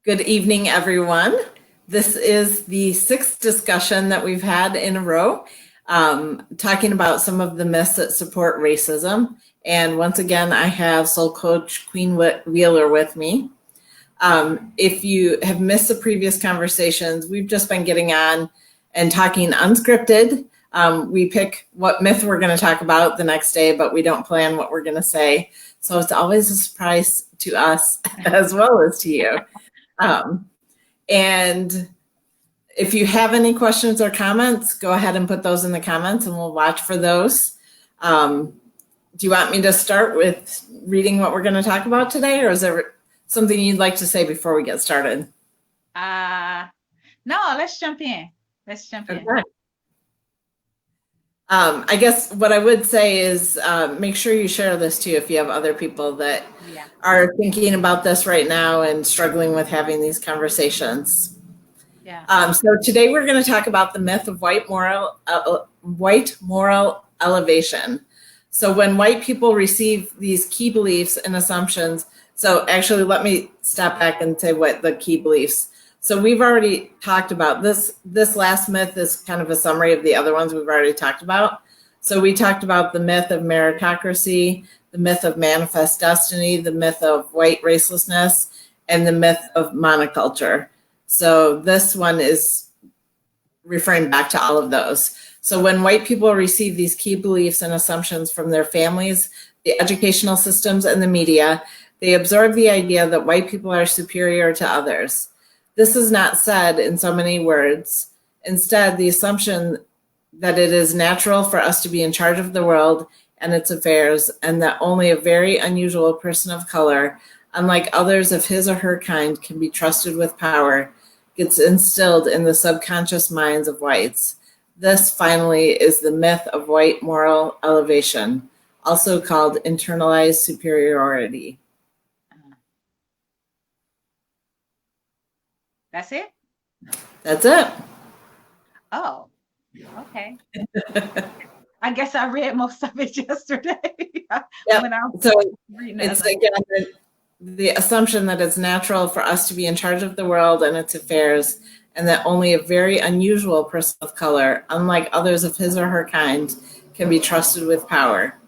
Good evening, everyone. This is the sixth discussion that we've had in a row, talking about some of the myths that support racism. And once again, I have Soul Coach Queen Wheeler with me. If you have missed the previous conversations, we've just been getting on and talking unscripted. We pick what myth we're going to talk about the next day, but we don't plan what we're going to say. So it's always a surprise to us as well as to you. And if you have any questions or comments, go ahead and put those in the comments and we'll watch for those. Do you want me to start with reading what we're going to talk about today, or is there something you'd like to say before we get started? No, let's jump in. Okay. I guess what I would say is make sure you share this too if you have other people that are thinking about this right now and struggling with having these conversations. So today we're going to talk about the myth of white moral elevation. So when white people receive these key beliefs and assumptions, so actually let me step back and say what the key beliefs. So we've already talked about this. This last myth is kind of a summary of the other ones we've already talked about. So we talked about the myth of meritocracy, the myth of manifest destiny, the myth of white racelessness, and the myth of monoculture. So this one is referring back to all of those. So when white people receive these key beliefs and assumptions from their families, the educational systems, and the media, they absorb the idea that white people are superior to others. This is not said in so many words. Instead, the assumption that it is natural for us to be in charge of the world and its affairs, and that only a very unusual person of color, unlike others of his or her kind, can be trusted with power, gets instilled in the subconscious minds of whites. This, finally, is the myth of white moral elevation, also called internalized superiority. That's it? That's it. Oh, okay. I guess I read most of it yesterday. Yep. So it's again the assumption that it's natural for us to be in charge of the world and its affairs, and that only a very unusual person of color, unlike others of his or her kind, can be trusted with power.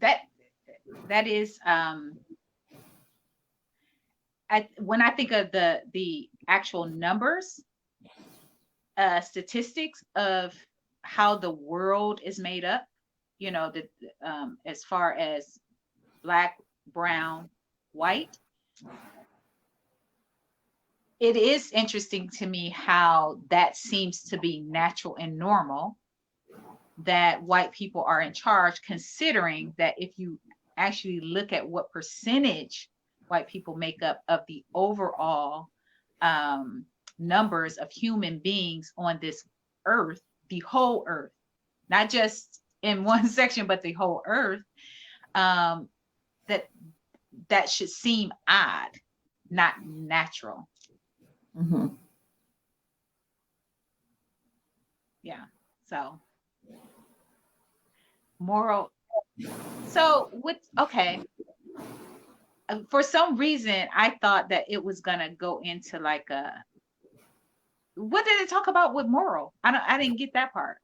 That is when I think of the actual numbers, statistics of how the world is made up, as far as Black, brown, white, it is interesting to me how that seems to be natural and normal, that white people are in charge, considering that if you actually look at what percentage white people make up of the overall numbers of human beings on this earth, the whole earth, not just in one section, but the whole earth, that should seem odd, not natural. Mm-hmm. Yeah. So moral. So okay. For some reason, I thought that it was gonna go into like what did it talk about with moral? I didn't get that part.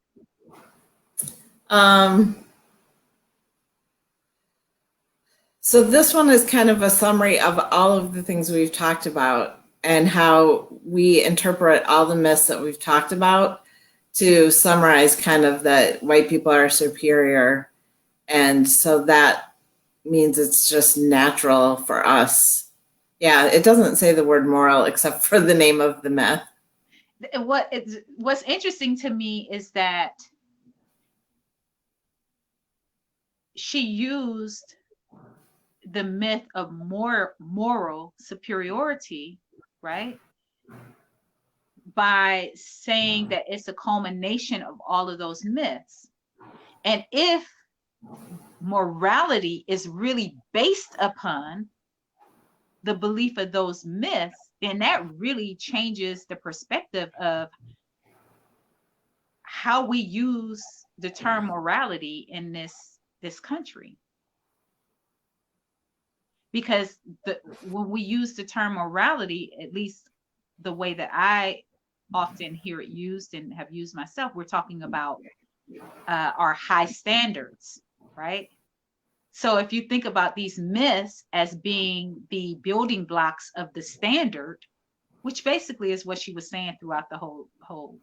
So this one is kind of a summary of all of the things we've talked about and how we interpret all the myths that we've talked about to summarize kind of that white people are superior. And so that means it's just natural for us. Yeah, it doesn't say the word moral except for the name of the myth. What's interesting to me is that she used the myth of moral superiority, right, by saying that it's a culmination of all of those myths. And if morality is really based upon the belief of those myths, then that really changes the perspective of how we use the term morality in this country. because when we use the term morality, at least the way that I often hear it used and have used myself, we're talking about our high standards, right? So if you think about these myths as being the building blocks of the standard, which basically is what she was saying throughout the whole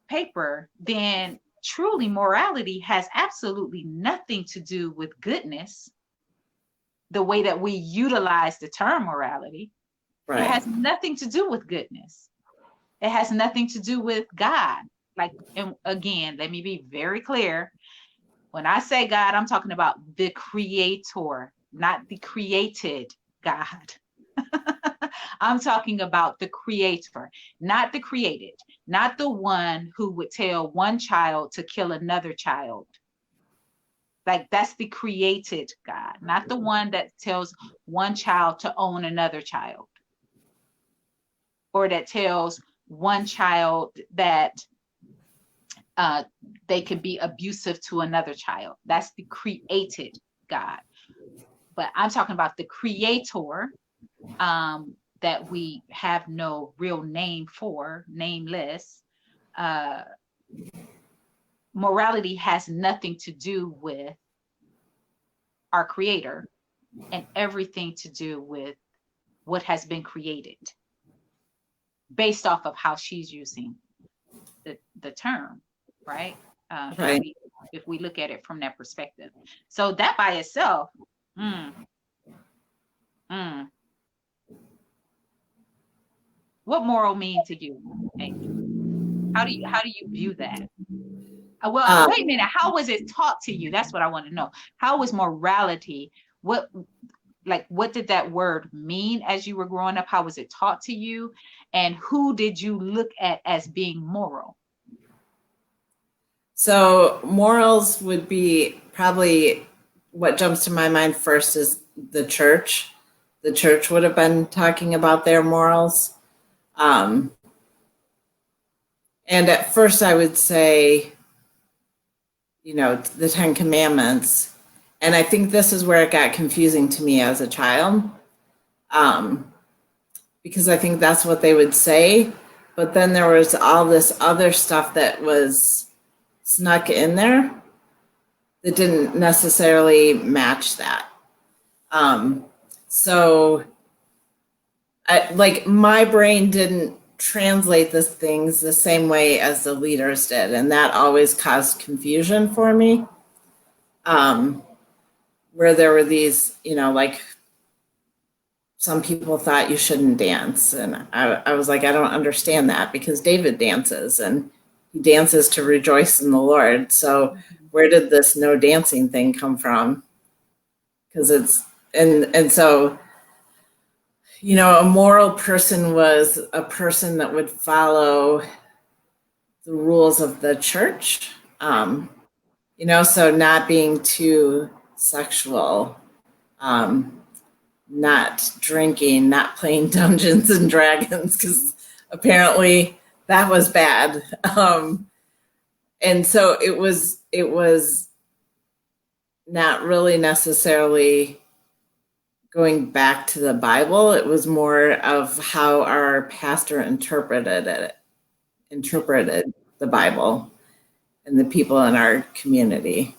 paper, then truly morality has absolutely nothing to do with goodness, the way that we utilize the term morality. Right. It has nothing to do with goodness. It has nothing to do with God. Like, and again, let me be very clear. When I say God, I'm talking about the creator, not the created God. I'm talking about the creator, not the created, not the one who would tell one child to kill another child. Like, that's the created God, not the one that tells one child to own another child, or that tells one child that they could be abusive to another child. That's the created God. But I'm talking about the creator, that we have no real name for, nameless. Morality has nothing to do with our creator and everything to do with what has been created, based off of how she's using the term, right? Right. If we look at it from that perspective. So that by itself, what moral mean to you, Amy? How do you view that? Well, wait a minute. How was it taught to you? That's what I want to know. How was morality? What did that word mean as you were growing up? How was it taught to you? And who did you look at as being moral? So morals would be probably what jumps to my mind first is the church. The church would have been talking about their morals. And at first I would say, the Ten Commandments. And I think this is where it got confusing to me as a child. Because I think that's what they would say. But then there was all this other stuff that was snuck in there that didn't necessarily match that. So my brain didn't translate these things the same way as the leaders did. And that always caused confusion for me. Where there were these, some people thought you shouldn't dance. And I was like, I don't understand that, because David dances and he dances to rejoice in the Lord. So where did this no dancing thing come from? Because so, a moral person was a person that would follow the rules of the church, so not being too sexual, not drinking, not playing Dungeons and Dragons, because apparently that was bad. And so it was not really necessarily going back to the Bible. It was more of how our pastor interpreted the Bible and the people in our community.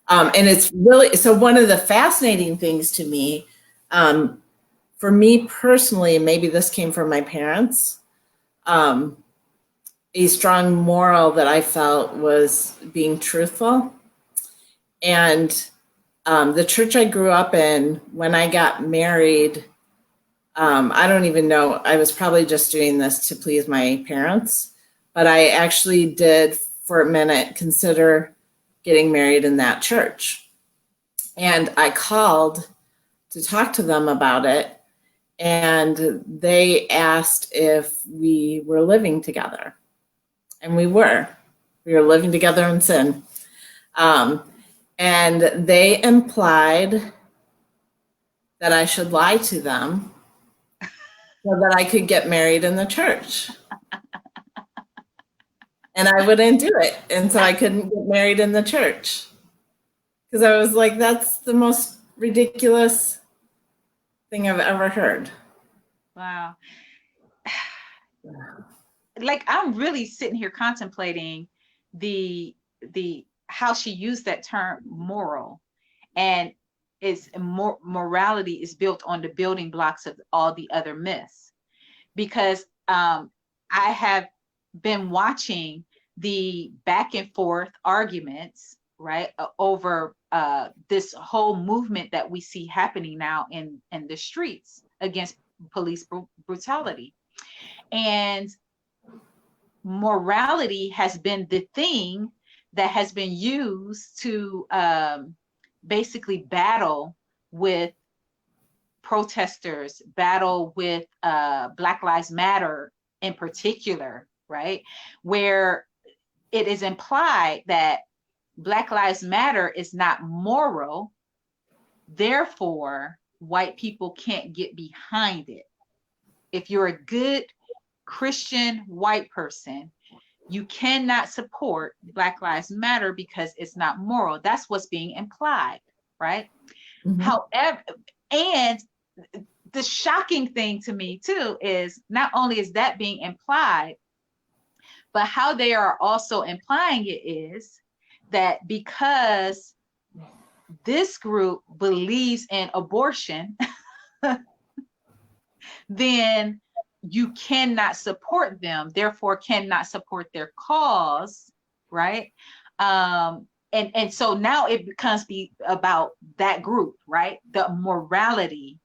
And it's really, so one of the fascinating things to me, for me personally, maybe this came from my parents, a strong moral that I felt was being truthful. And the church I grew up in, when I got married, I don't even know, I was probably just doing this to please my parents, but I actually did for a minute consider getting married in that church. And I called to talk to them about it, and they asked if we were living together. And we were living together in sin. And they implied that I should lie to them so that I could get married in the church. And I wouldn't do it. And so I couldn't get married in the church. Because I was like, that's the most ridiculous thing I've ever heard. Wow. Like, I'm really sitting here contemplating the how she used that term moral, and morality is built on the building blocks of all the other myths. Because I have been watching the back and forth arguments, right, over this whole movement that we see happening now in the streets against police brutality. And morality has been the thing that has been used to basically battle with protesters, battle with Black Lives Matter in particular, right? Where it is implied that Black Lives Matter is not moral, therefore, white people can't get behind it. If you're a good Christian white person, you cannot support Black Lives Matter because it's not moral. That's what's being implied, right? Mm-hmm. However, and the shocking thing to me too is not only is that being implied, but how they are also implying it is that because this group believes in abortion, then you cannot support them, therefore cannot support their cause, right? And so now it becomes about that group, right? The morality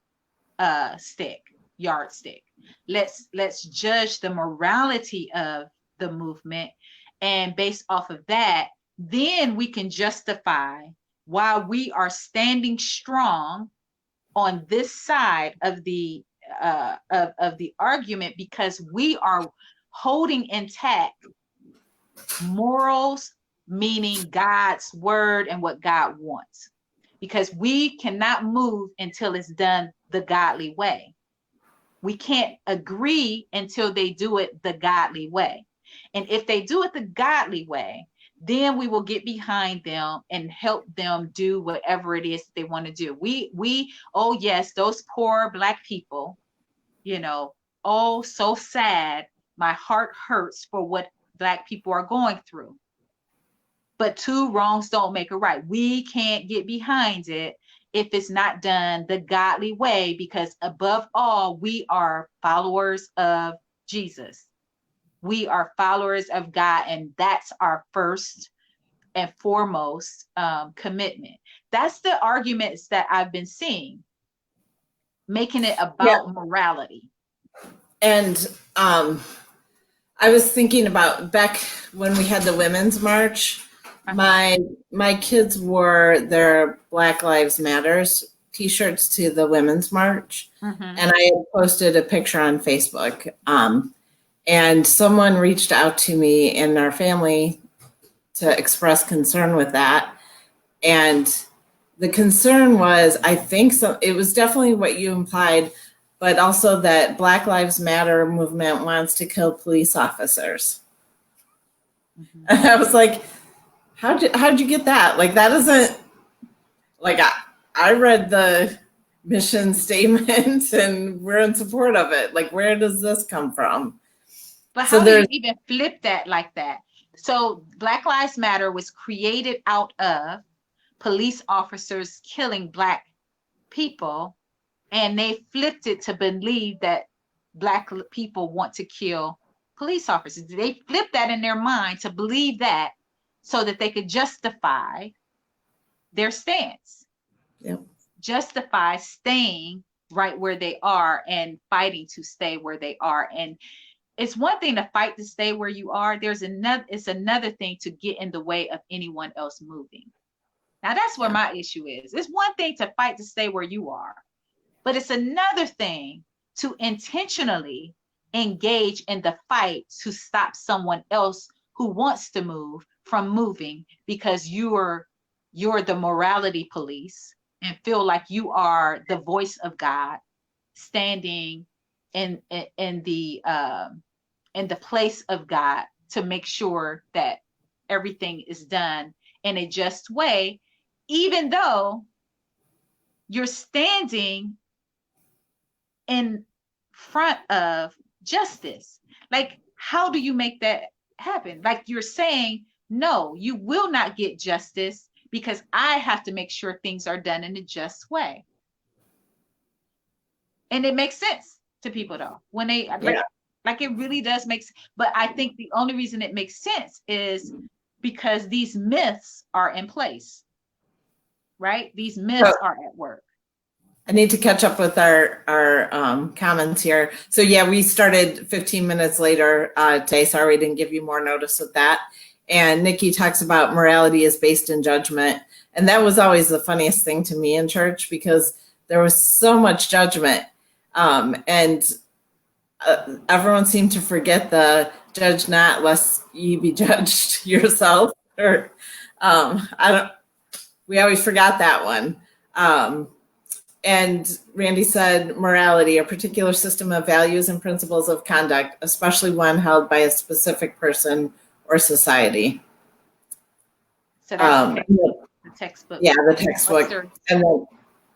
yardstick. Let's judge the morality of the movement, and based off of that, then we can justify why we are standing strong on this side of the argument, because we are holding intact morals, meaning God's word and what God wants, because we cannot move until it's done the godly way. We can't agree until they do it the godly way. And if they do it the godly way, then we will get behind them and help them do whatever it is that they want to do. Oh yes, those poor Black people, oh, so sad. My heart hurts for what Black people are going through. But two wrongs don't make a right. We can't get behind it if it's not done the godly way, because above all, we are followers of Jesus. We are followers of God, and that's our first and foremost commitment. That's the arguments that I've been seeing, making it about morality. And I was thinking about back when we had the Women's March, my kids wore their Black Lives Matters t-shirts to the Women's March. Mm-hmm. And I had posted a picture on Facebook. And someone reached out to me in our family to express concern with that. And the concern was, I think it was definitely what you implied, but also that Black Lives Matter movement wants to kill police officers. Mm-hmm. And I was like, how'd you get that? Like, that isn't, like, I read the mission statement and we're in support of it. Like, where does this come from? But how do you even flip that like that? So Black Lives Matter was created out of police officers killing Black people, and they flipped it to believe that Black people want to kill police officers. They flipped that in their mind to believe that, so that they could justify their stance. Yep. Justify staying right where they are and fighting to stay where they are. And it's one thing to fight to stay where you are. It's another thing to get in the way of anyone else moving. Now that's where my issue is. It's one thing to fight to stay where you are, but it's another thing to intentionally engage in the fight to stop someone else who wants to move from moving, because you're the morality police and feel like you are the voice of God standing in the place of God to make sure that everything is done in a just way, even though you're standing in front of justice. Like, how do you make that happen? Like, you're saying, no, you will not get justice because I have to make sure things are done in a just way. And it makes sense to people though, when they like it really does make sense. But I think the only reason it makes sense is because these myths are in place, right? These myths are at work. I need to catch up with our comments here. So yeah, we started 15 minutes later today. Sorry we didn't give you more notice of that. And Nikki talks about morality is based in judgment. And that was always the funniest thing to me in church because there was so much judgment. And everyone seemed to forget the judge not lest ye be judged yourself. Or we always forgot that one. And Randy said morality, a particular system of values and principles of conduct, especially one held by a specific person or society. So that's the textbook. Yeah, the textbook. And then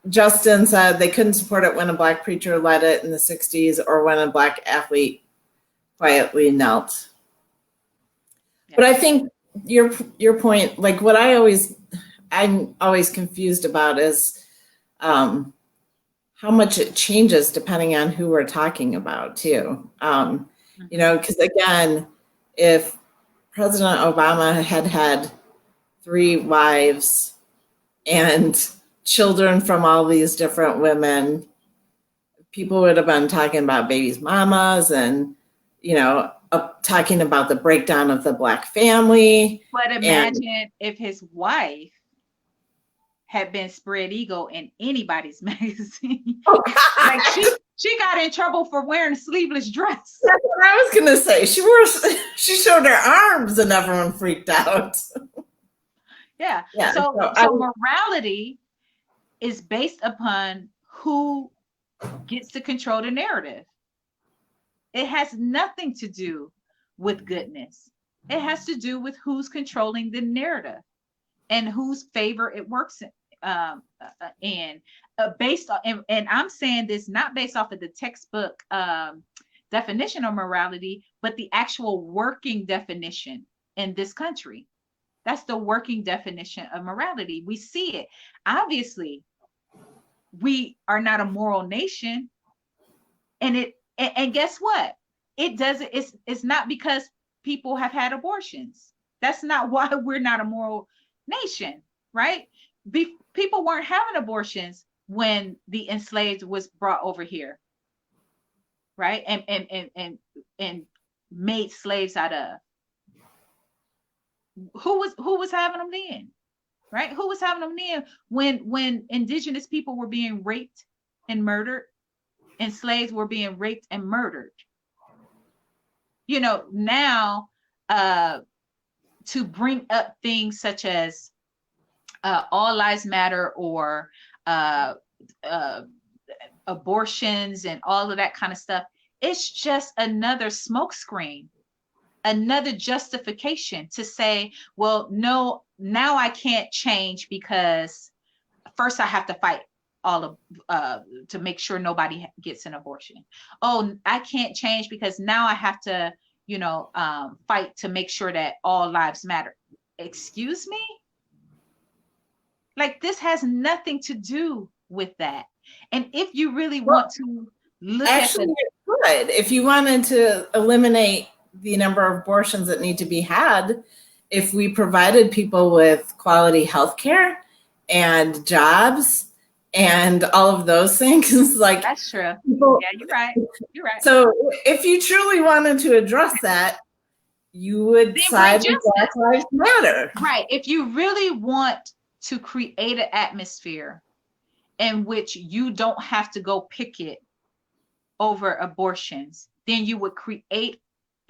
Justin said they couldn't support it when a Black preacher led it in the 60s or when a Black athlete quietly knelt. Yeah. But I think your point, like what I'm always confused about is how much it changes depending on who we're talking about too. You know, because again, if President Obama had 3 wives and children from all these different women, people would have been talking about babies' mamas and, you know, talking about the breakdown of the Black family. But imagine if his wife had been spread eagle in anybody's magazine. Oh, like she got in trouble for wearing a sleeveless dress. That's what I was gonna say. She showed her arms and everyone freaked out. Yeah. So morality is based upon who gets to control the narrative. It has nothing to do with goodness. It has to do with who's controlling the narrative and whose favor it works in. Based on, and I'm saying this not based off of the textbook definition of morality, but the actual working definition in this country. That's the working definition of morality. We see it. Obviously, we are not a moral nation, and guess what? It doesn't. It's not because people have had abortions. That's not why we're not a moral nation, right? People weren't having abortions when the enslaved was brought over here, right? And made slaves out of. Who was having them then, right? Who was having them then when indigenous people were being raped and murdered, and slaves were being raped and murdered? You know, now to bring up things such as all lives matter or abortions and all of that kind of stuff, it's just another smokescreen, another justification to say, well, no, now I can't change because first I have to fight all of to make sure nobody gets an abortion. Oh, I can't change because now I have to, you know, fight to make sure that all lives matter. Excuse me? Like, this has nothing to do with that. And if you really want to look actually, it could. If you wanted to eliminate the number of abortions that need to be had, if we provided people with quality health care and jobs and all of those things, like that's true. Yeah, you're right. You're right. So if you truly wanted to address that, you would side with Black Lives Matter. Right. If you really want to create an atmosphere in which you don't have to go picket over abortions, then you would create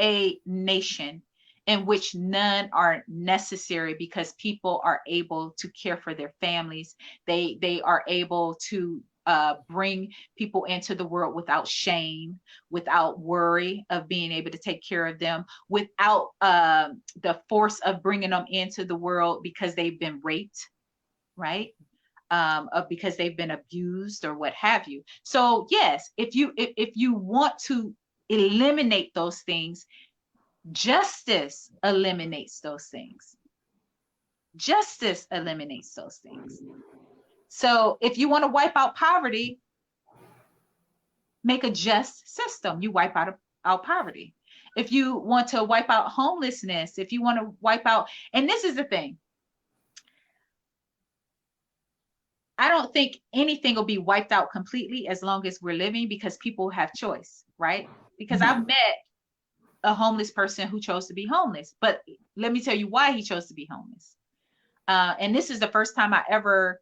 a nation in which none are necessary because people are able to care for their families. They are able to bring people into the world without shame, without worry of being able to take care of them, without the force of bringing them into the world because they've been raped, right? because they've been abused or what have you. So yes, if you want to eliminate those things, justice eliminates those things. Justice eliminates those things. So if you want to wipe out poverty, make a just system. You wipe out poverty. If you want to wipe out homelessness, if you want to wipe out, and this is the thing, I don't think anything will be wiped out completely as long as we're living, because people have choice, right? Because I've met a homeless person who chose to be homeless, but let me tell you why he chose to be homeless. And this is the first time I ever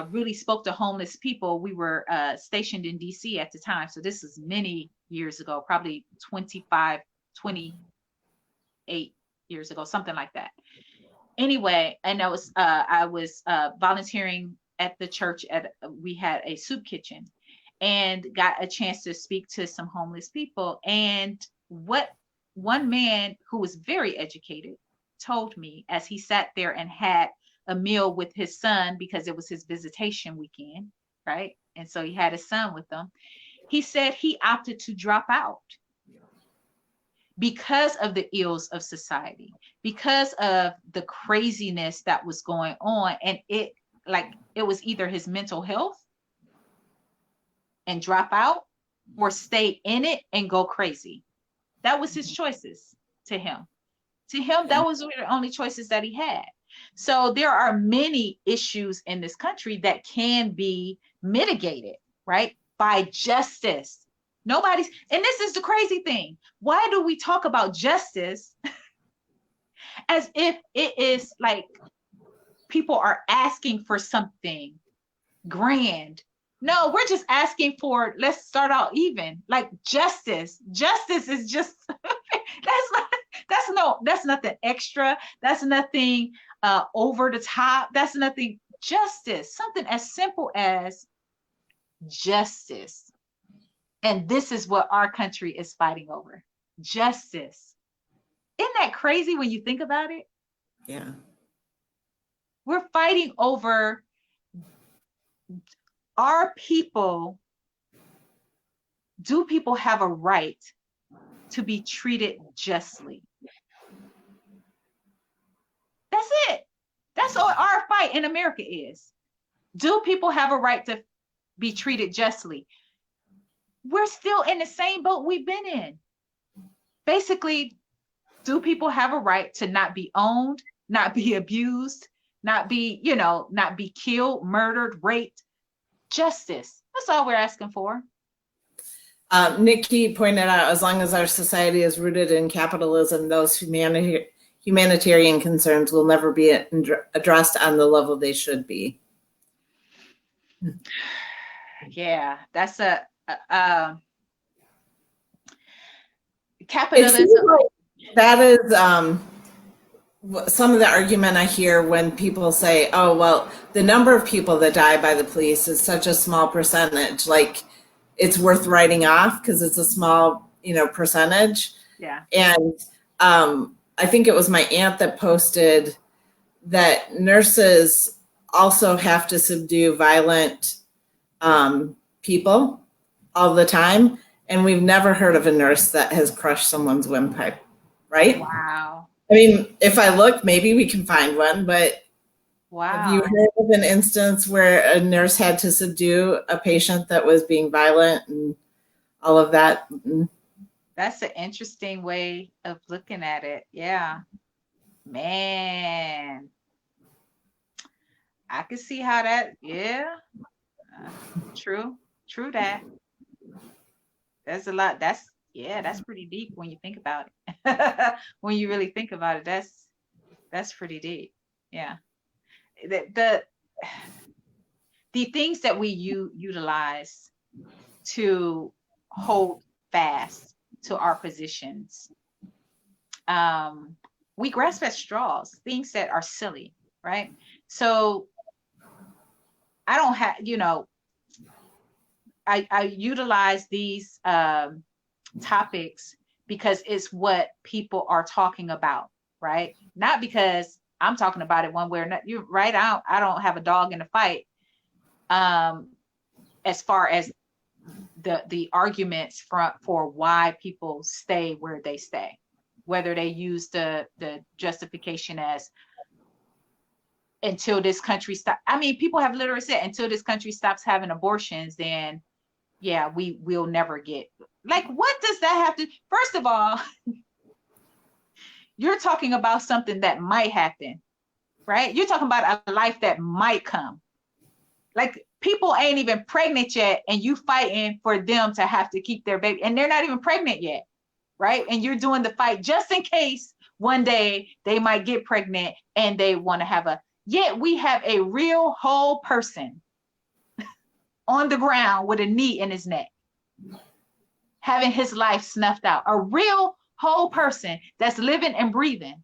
really spoke to homeless people. We were stationed in DC at the time. So this is many years ago, probably 28 years ago, something like that. Anyway, and I was volunteering at the church. We had a soup kitchen, and got a chance to speak to some homeless people. And what one man who was very educated told me as he sat there and had a meal with his son, because it was his visitation weekend, right? And so he had his son with them. He said he opted to drop out because of the ills of society, because of the craziness that was going on. And it was either his mental health and drop out, or stay in it and go crazy. That was his choices to him. To him, that was the only choices that he had. So there are many issues in this country that can be mitigated, right? By justice. And this is the crazy thing. Why do we talk about justice as if it is like people are asking for something grand? No, we're just asking for, let's start out even. Like justice. Justice is just that's nothing extra. That's nothing over the top. That's nothing. Justice, something as simple as justice. And this is what our country is fighting over. Justice. Isn't that crazy when you think about it? Yeah. We're fighting over our people. Do people have a right to be treated justly? That's it. That's all our fight in America is. Do people have a right to be treated justly? We're still in the same boat we've been in. Basically, do people have a right to not be owned, not be abused, not be killed, murdered, raped? Justice. That's all we're asking for. Nikki pointed out, as long as our society is rooted in capitalism, those humanitarian concerns will never be addressed on the level they should be. Yeah, that's capitalism. That is some of the argument I hear when people say, oh, well, the number of people that die by the police is such a small percentage, like it's worth writing off because it's a small, percentage. Yeah. And I think it was my aunt that posted that nurses also have to subdue violent people all the time. And we've never heard of a nurse that has crushed someone's windpipe, right? Wow. I mean, if I look, maybe we can find one, but wow. Have you heard of an instance where a nurse had to subdue a patient that was being violent and all of that? That's an interesting way of looking at it. Yeah. Man. I can see how that, yeah. True that. There's a lot. That's pretty deep when you think about it. When you really think about it, that's pretty deep. Yeah. The things that we utilize to hold fast to our positions, we grasp at straws, things that are silly, right? So I don't have, I utilize these topics because it's what people are talking about, right? Not because I'm talking about it one way or another. You're right. I don't have a dog in the fight. as far as the arguments for why people stay where they stay, whether they use the justification as until this country stop. I mean, people have literally said until this country stops having abortions, then yeah, we'll never get. Like, what does that have to? First of all, you're talking about something that might happen, right? You're talking about a life that might come. Like, people ain't even pregnant yet, and you fighting for them to have to keep their baby, and they're not even pregnant yet, right? And you're doing the fight just in case one day they might get pregnant and they want to have a. Yet we have a real whole person on the ground with a knee in his neck, having his life snuffed out. A real whole person that's living and breathing.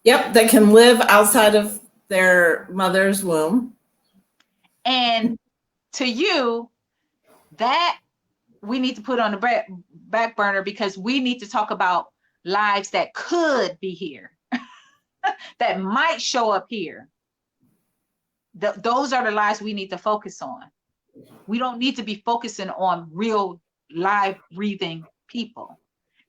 Yep, that can live outside of their mother's womb. And to you, that we need to put on the back burner, because we need to talk about lives that could be here, that might show up here. Those are the lives we need to focus on. We don't need to be focusing on real live breathing people.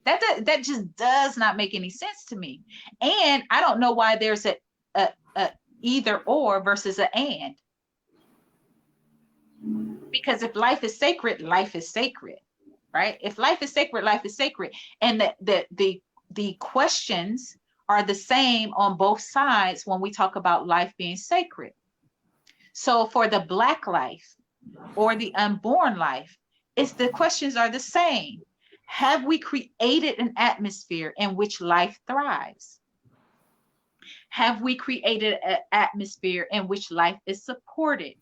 That just does not make any sense to me. And I don't know why there's a either or versus an and. Because if life is sacred, life is sacred, right? If life is sacred, life is sacred. And the questions are the same on both sides when we talk about life being sacred. So for the Black life or the unborn life, the questions are the same. Have we created an atmosphere in which life thrives? Have we created an atmosphere in which life is supported?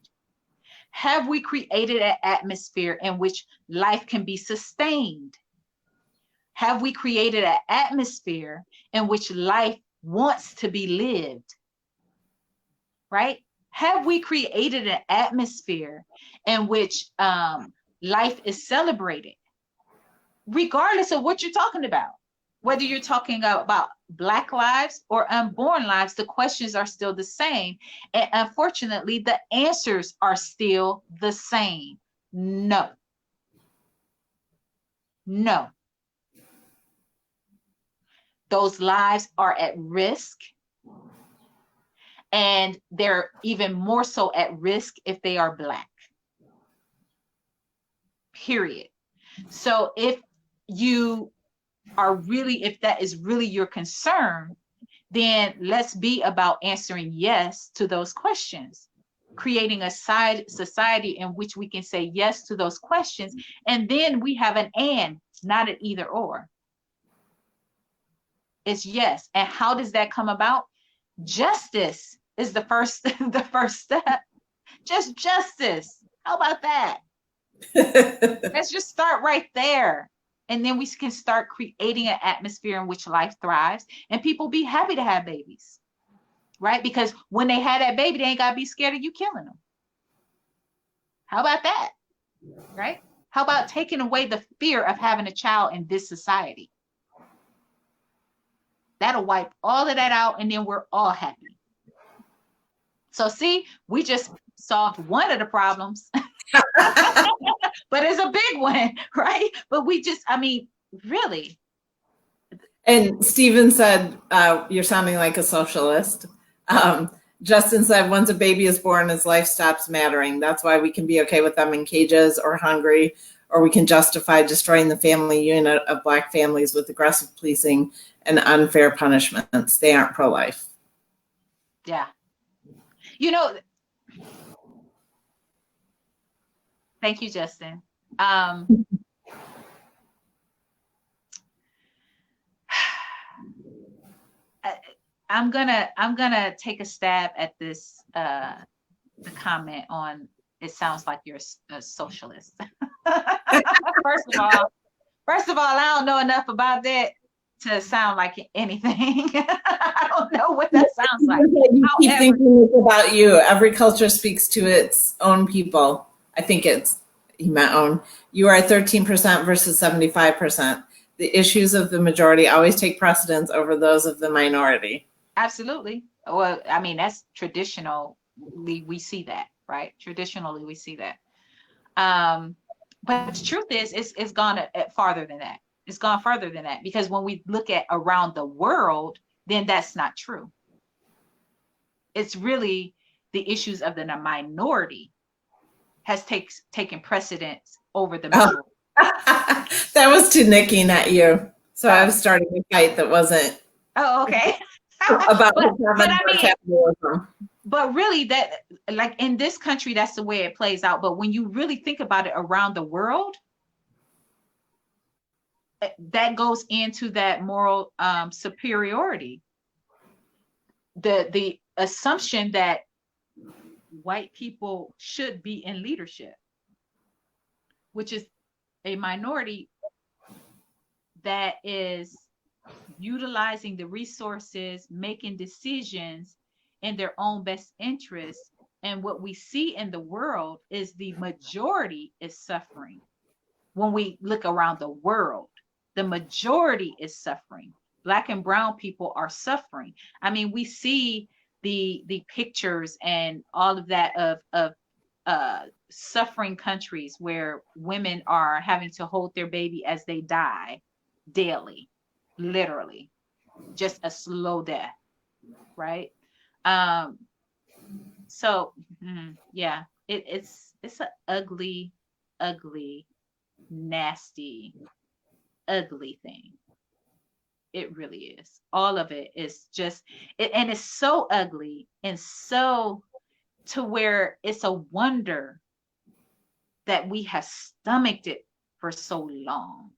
Have we created an atmosphere in which life can be sustained? Have we created an atmosphere in which life wants to be lived? Right? Have we created an atmosphere in which life is celebrated? Regardless of what you're talking about, whether you're talking about Black lives or unborn lives, the questions are still the same. And unfortunately, the answers are still the same. No. No. Those lives are at risk. And they're even more so at risk if they are Black. Period. So if that is really your concern, then let's be about answering yes to those questions, creating a society in which we can say yes to those questions. And then we have an and, not an either or. It's yes. And how does that come about? Justice is the first step. Just justice. How about that? Let's just start right there. And then we can start creating an atmosphere in which life thrives, and people be happy to have babies, right? Because when they have that baby, they ain't got to be scared of you killing them. How about that, right? How about taking away the fear of having a child in this society? That'll wipe all of that out, and then we're all happy. So see, we just solved one of the problems. But it's a big one, right? But really. And Stephen said, you're sounding like a socialist. Justin said, once a baby is born, his life stops mattering. That's why we can be okay with them in cages or hungry, or we can justify destroying the family unit of Black families with aggressive policing and unfair punishments. They aren't pro-life. Yeah. Thank you, Justin. I'm gonna take a stab at this the comment on it sounds like you're a socialist. First of all, I don't know enough about that to sound like anything. I don't know what that sounds like. You keep thinking it's about you. Every culture speaks to its own people. I think he meant own. You are 13% versus 75%. The issues of the majority always take precedence over those of the minority. Absolutely. Well, I mean, that's traditional. We see that, right? Traditionally, we see that. But the truth is, it's gone farther than that. It's gone further than that, because when we look at around the world, then that's not true. It's really the issues of the minority has taken precedence over the Oh. majority. That was to Nikki, not you. So I was starting a fight that wasn't Oh, okay. about but I mean, capitalism. but really, that, like, in this country, that's the way it plays out. But when you really think about it around the world, that goes into that moral superiority. The assumption that white people should be in leadership, which is a minority that is utilizing the resources, making decisions in their own best interest. And what we see in the world is the majority is suffering. When we look around the world, the majority is suffering. Black and brown people are suffering. I mean, we see the pictures and all of that of suffering countries where women are having to hold their baby as they die daily, literally, just a slow death, right? So yeah, it's an ugly, ugly, nasty, ugly thing. It really is. All of it is just and it's so ugly, and so to where it's a wonder that we have stomached it for so long.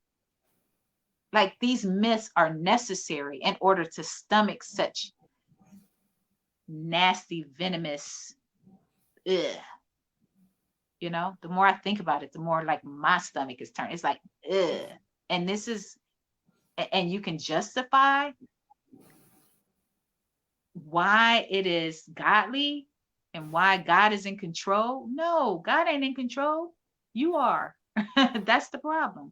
Like, these myths are necessary in order to stomach such nasty, venomous, ugh. You know, the more I think about it, the more like my stomach is turning. It's like, ugh. And this is, and you can justify why it is godly and why God is in control. No, God ain't in control. You are. That's the problem.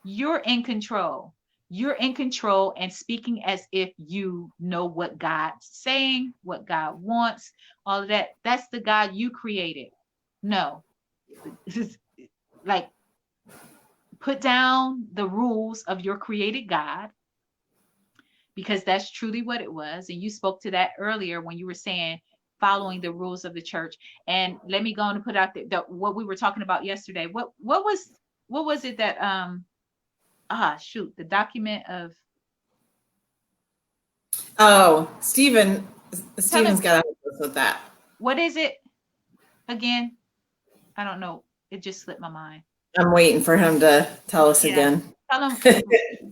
You're in control. You're in control and speaking as if you know what God's saying, what God wants, all of that. That's the God you created. No. Like, put down the rules of your created God, because that's truly what it was. And you spoke to that earlier when you were saying following the rules of the church. And let me go on and put out what we were talking about yesterday. What was it that the document of Stephen's got to help us with that. What is it again? I don't know. It just slipped my mind. I'm waiting for him to tell us again. Tell him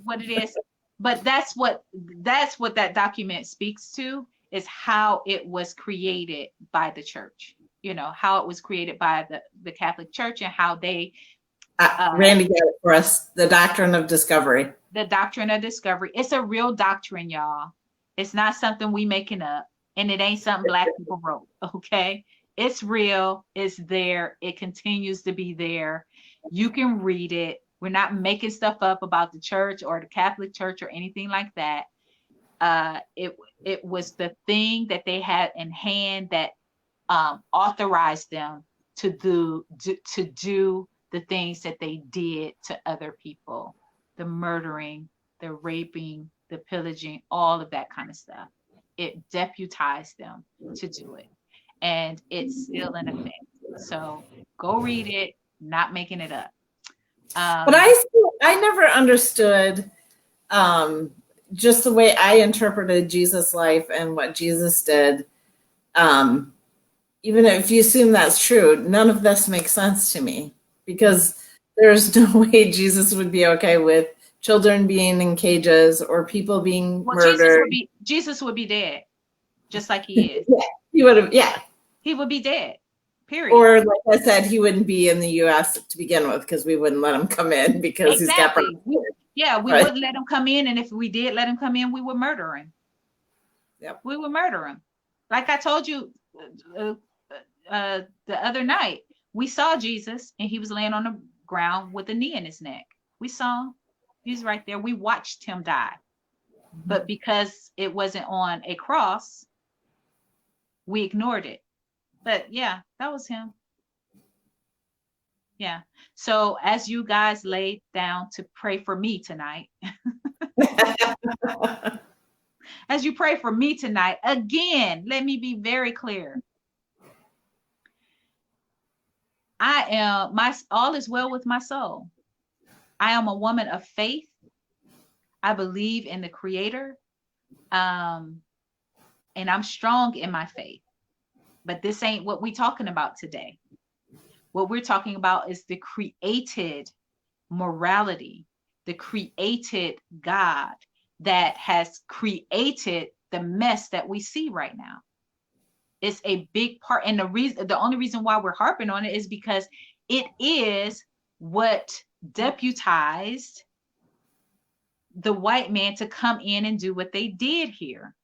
what it is. But that's what that document speaks to, is how it was created by the church. You know, how it was created by the Catholic Church, and how they Randy got it for us. The doctrine of discovery. The doctrine of discovery. It's a real doctrine, y'all. It's not something we making up, and it ain't something Black people wrote. Okay, it's real. It's there. It continues to be there. You can read it. We're not making stuff up about the church or the Catholic Church or anything like that. It was the thing that they had in hand that authorized them to do the things that they did to other people, the murdering, the raping, the pillaging, all of that kind of stuff. It deputized them to do it, and it's still in effect. So go read it. Not making it up. But I never understood just the way I interpreted Jesus' life and what Jesus did. Even if you assume that's true, none of this makes sense to me, because there's no way Jesus would be okay with children being in cages or people being murdered. Jesus would be dead, just like he is. Yeah, he would have. Yeah, he would be dead. Period. Or, like I said, he wouldn't be in the U.S. to begin with, because we wouldn't let him come in because he's got. We wouldn't let him come in, and if we did let him come in, we would murder him. Yep. We would murder him. Like I told you the other night, we saw Jesus, and he was laying on the ground with a knee in his neck. We saw him. He's right there. We watched him die. But because it wasn't on a cross, we ignored it. But yeah, that was him. Yeah. So as you guys laid down to pray for me tonight, as you pray for me tonight, again, let me be very clear. I am all is well with my soul. I am a woman of faith. I believe in the Creator. And I'm strong in my faith. But this ain't what we're talking about today. What we're talking about is the created morality, the created God that has created the mess that we see right now. It's a big part. And the only reason why we're harping on it is because it is what deputized the white man to come in and do what they did here.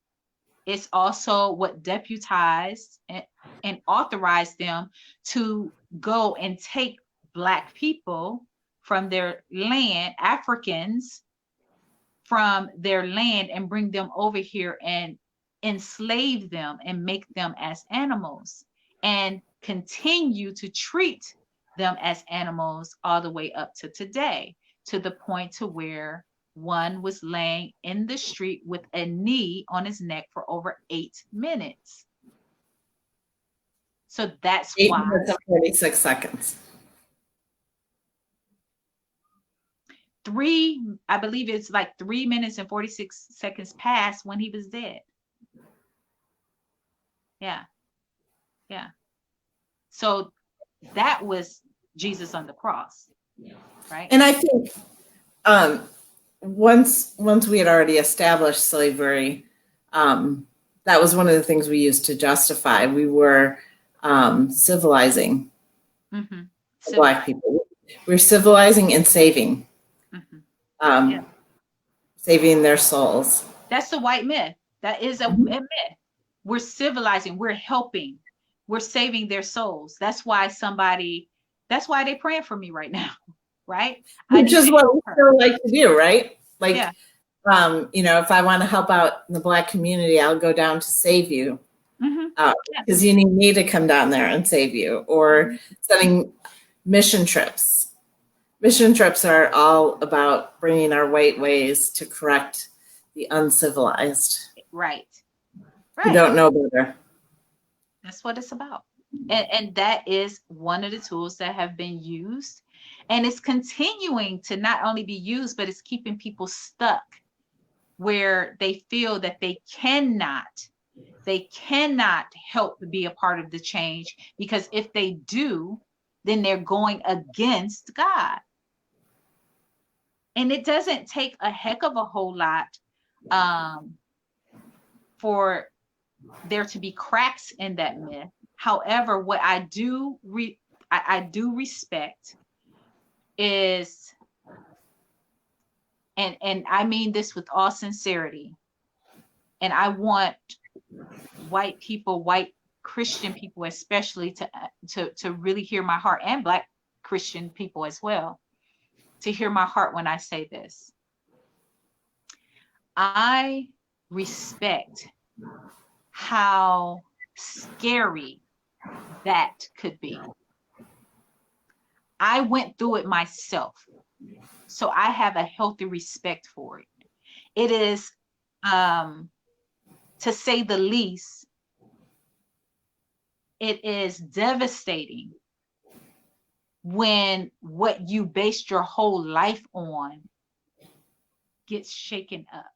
It's also what deputized and authorized them to go and take Black people from their land, Africans from their land, and bring them over here and enslave them and make them as animals, and continue to treat them as animals all the way up to today, to the point to where one was laying in the street with a knee on his neck for over 8 minutes. So that's 8 why. minutes and 46 seconds. I believe it's like 3 minutes and 46 seconds passed when he was dead. Yeah. Yeah. So that was Jesus on the cross, right? And I think once we had already established slavery, that was one of the things we used to justify. We were civilizing Black people. We're civilizing and saving, saving their souls. That's the white myth. That is a myth. We're civilizing. We're helping. We're saving their souls. That's why they're praying for me right now, right? Which is what we still like to do, right? Like, if I want to help out the Black community, I'll go down to save you. Because you need me to come down there and save you. Or sending mission trips. Mission trips are all about bringing our white ways to correct the uncivilized. Right. Who don't know better. That's what it's about. And that is one of the tools that have been used. And it's continuing to not only be used, but it's keeping people stuck where they feel that they cannot help be a part of the change, because if they do, then they're going against God. And it doesn't take a heck of a whole lot for there to be cracks in that myth. However, what I do respect is, and I mean this with all sincerity, and I want white people, white Christian people especially, to really hear my heart, and Black Christian people as well, to hear my heart when I say this. I respect how scary that could be. I went through it myself, so I have a healthy respect for it. It is, to say the least, it is devastating when what you based your whole life on gets shaken up.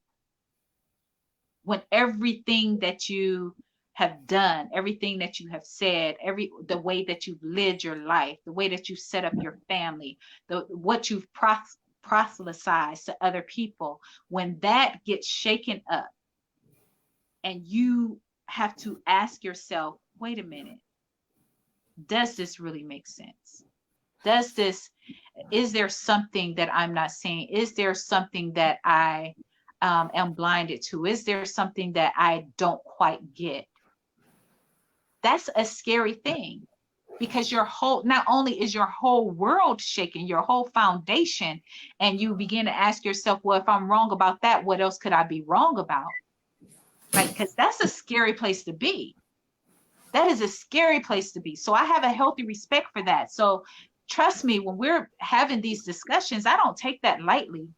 When everything that you have done, everything that you have said, the way that you've lived your life, the way that you set up your family, what you've proselytized to other people, when that gets shaken up and you have to ask yourself, wait a minute, does this really make sense? Is there something that I'm not seeing? Is there something that I am blinded to? Is there something that I don't quite get? That's a scary thing, because not only is your whole world shaken, your whole foundation, and you begin to ask yourself, well, if I'm wrong about that, what else could I be wrong about? Right? Because that's a scary place to be. That is a scary place to be. So I have a healthy respect for that. So trust me, when we're having these discussions, I don't take that lightly.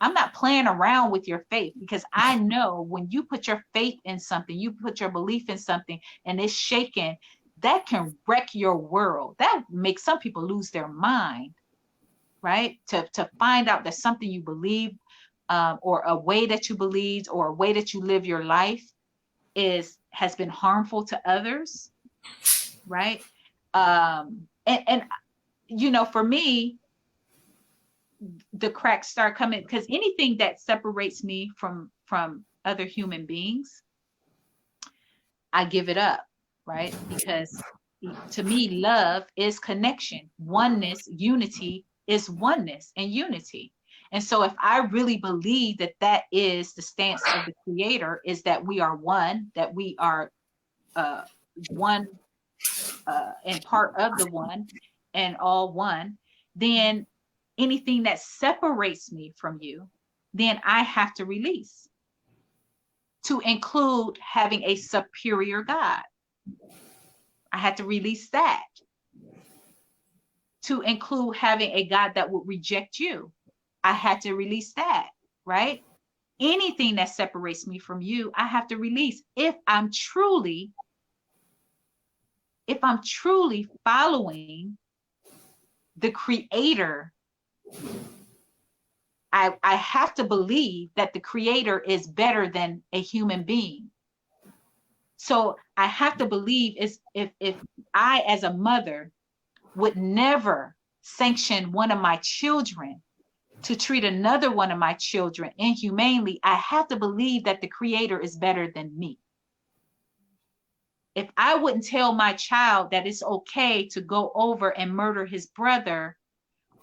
I'm not playing around with your faith, because I know when you put your faith in something, you put your belief in something and it's shaken, that can wreck your world. That makes some people lose their mind, right? To find out that something you believe, or a way that you believed, or a way that you live your life has been harmful to others, right? And you know, for me, the cracks start coming because anything that separates me from other human beings, I give it up, right? Because to me, love is connection. Oneness, unity is oneness and unity. And so if I really believe that that is the stance of the Creator, is that we are one, that we are one and part of the one and all one, then anything that separates me from you, then I have to release, to include having a superior God. I had to release that, to include having a God that would reject you. I had to release that, right? Anything that separates me from you, I have to release. If I'm truly following the Creator, I have to believe that the Creator is better than a human being. So I have to believe if I, as a mother, would never sanction one of my children to treat another one of my children inhumanely, I have to believe that the Creator is better than me. If I wouldn't tell my child that it's okay to go over and murder his brother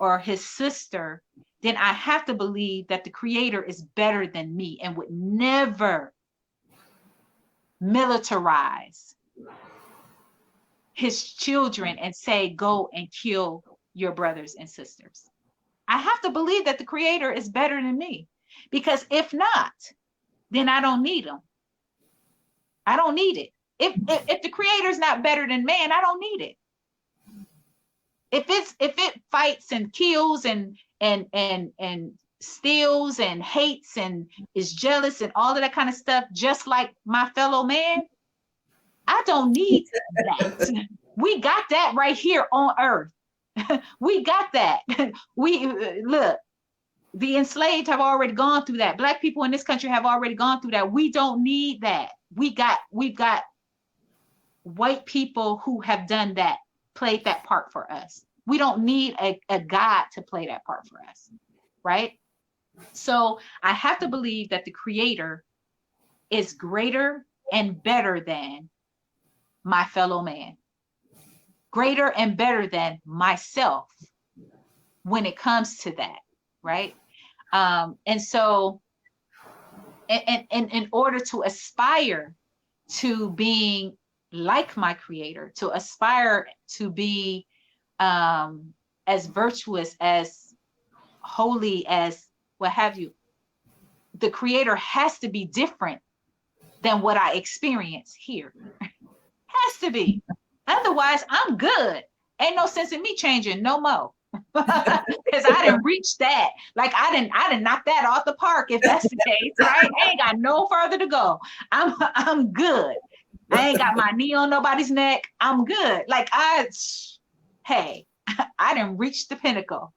or his sister, then I have to believe that the Creator is better than me and would never militarize his children and say, go and kill your brothers and sisters. I have to believe that the Creator is better than me, because if not, then I don't need him. I don't need it. If the Creator is not better than man, I don't need it. If it fights and kills and steals and hates and is jealous and all of that kind of stuff, just like my fellow man, I don't need that. We got that right here on earth. We got that. We look, the enslaved have already gone through that. Black people in this country have already gone through that. We don't need that. We've got white people who have done that, played that part for us. We don't need a God to play that part for us, right? So I have to believe that the Creator is greater and better than my fellow man, greater and better than myself when it comes to that, right? And so and in order to aspire to being like my Creator, to aspire to be as virtuous, as holy, as what have you, the Creator has to be different than what I experience here. Has to be. Otherwise, I'm good. Ain't no sense in me changing no more. Because I didn't reach that. Like I didn't knock that off the park, if that's the case, right? I ain't got no further to go. I'm good. I ain't got my knee on nobody's neck. I'm good. Like hey, I didn't reach the pinnacle.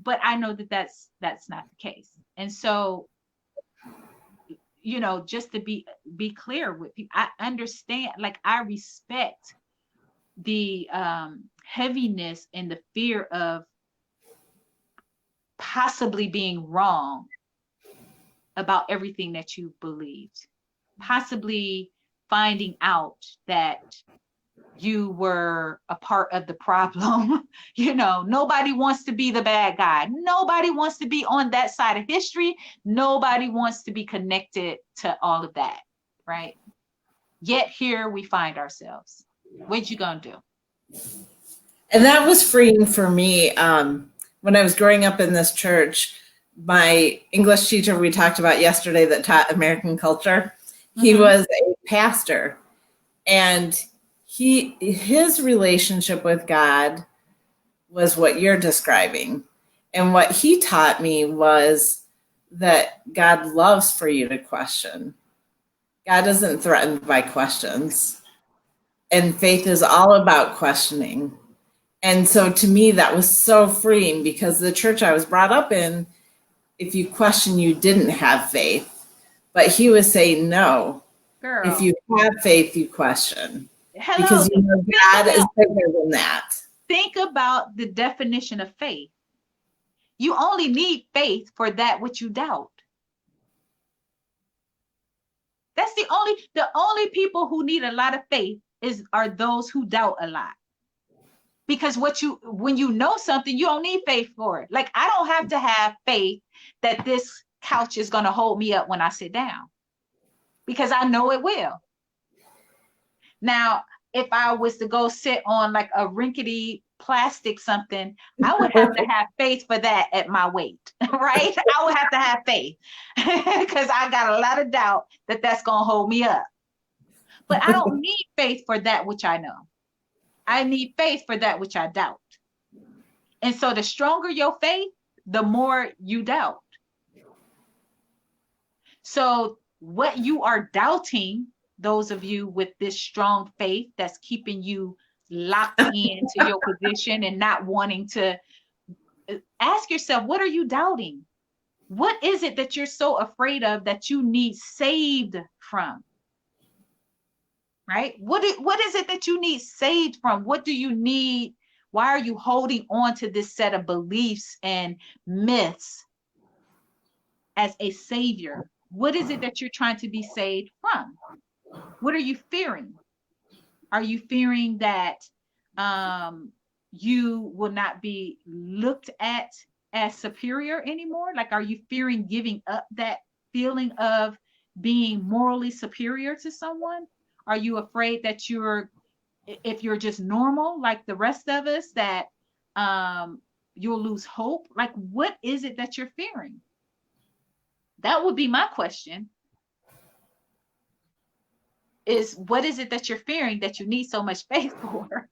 But I know that that's not the case. And so, you know, just to be clear with people, I understand, like I respect the heaviness and the fear of possibly being wrong about everything that you believed, possibly finding out that you were a part of the problem. You know, nobody wants to be the bad guy. Nobody wants to be on that side of history. Nobody wants to be connected to all of that, right? Yet here we find ourselves. What you gonna do? And that was freeing for me. When I was growing up in this church, my English teacher we talked about yesterday that taught American culture, he was a pastor. And his relationship with God was what you're describing. And what he taught me was that God loves for you to question. God isn't threatened by questions. And faith is all about questioning. And so to me, that was so freeing, because the church I was brought up in, if you question, you didn't have faith. But he was saying, no, if Girl, you have faith, you question, hello. because you know God is bigger than that. Think about the definition of faith. You only need faith for that which you doubt. That's the only people who need a lot of faith are those who doubt a lot. Because when you know something, you don't need faith for it. Like, I don't have to have faith that this couch is going to hold me up when I sit down, because I know it will. Now, if I was to go sit on like a rickety plastic something, I would have to have faith for that at my weight, right? I would have to have faith because I got a lot of doubt that that's going to hold me up. But I don't need faith for that which I know. I need faith for that which I doubt. And so the stronger your faith, the more you doubt. So what you are doubting, those of you with this strong faith that's keeping you locked into your position and not wanting to, ask yourself, what are you doubting? What is it that you're so afraid of that you need saved from? Right? What is it that you need saved from? What do you need? Why are you holding on to this set of beliefs and myths as a savior? What is it that you're trying to be saved from? What are you fearing? Are you fearing that you will not be looked at as superior anymore? Like, are you fearing giving up that feeling of being morally superior to someone? Are you afraid that if you're just normal like the rest of us, that you'll lose hope? Like, what is it that you're fearing? That would be my question. Is what is it that you're fearing that you need so much faith for?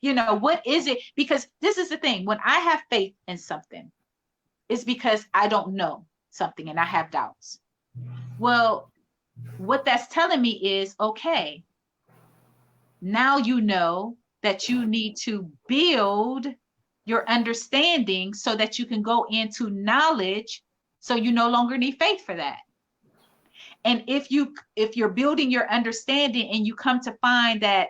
What is it? Because this is the thing, when I have faith in something, it's because I don't know something and I have doubts. Well, what that's telling me is, okay, now you know that you need to build your understanding so that you can go into knowledge, so you no longer need faith for that. And if you're building your understanding and you come to find that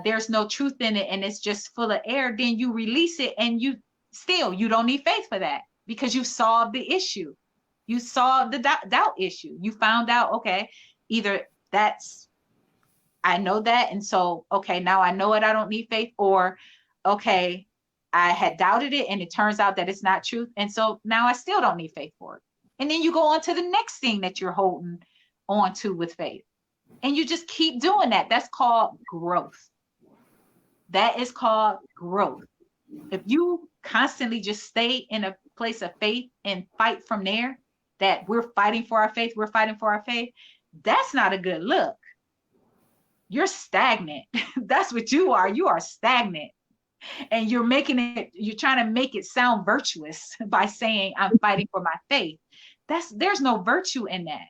there's no truth in it and it's just full of air, then you release it, and you don't need faith for that, because you've solved the issue. You solved the doubt issue. You found out, okay, either I know that, and so, okay, now I know it, I don't need faith, or, okay, I had doubted it and it turns out that it's not truth, and so now I still don't need faith for it. And then you go on to the next thing that you're holding on to with faith. And you just keep doing that. That's called growth. That is called growth. If you constantly just stay in a place of faith and fight from there, that we're fighting for our faith, that's not a good look. You're stagnant. That's what you are. You are stagnant. And you're trying to make it sound virtuous by saying, I'm fighting for my faith. There's no virtue in that.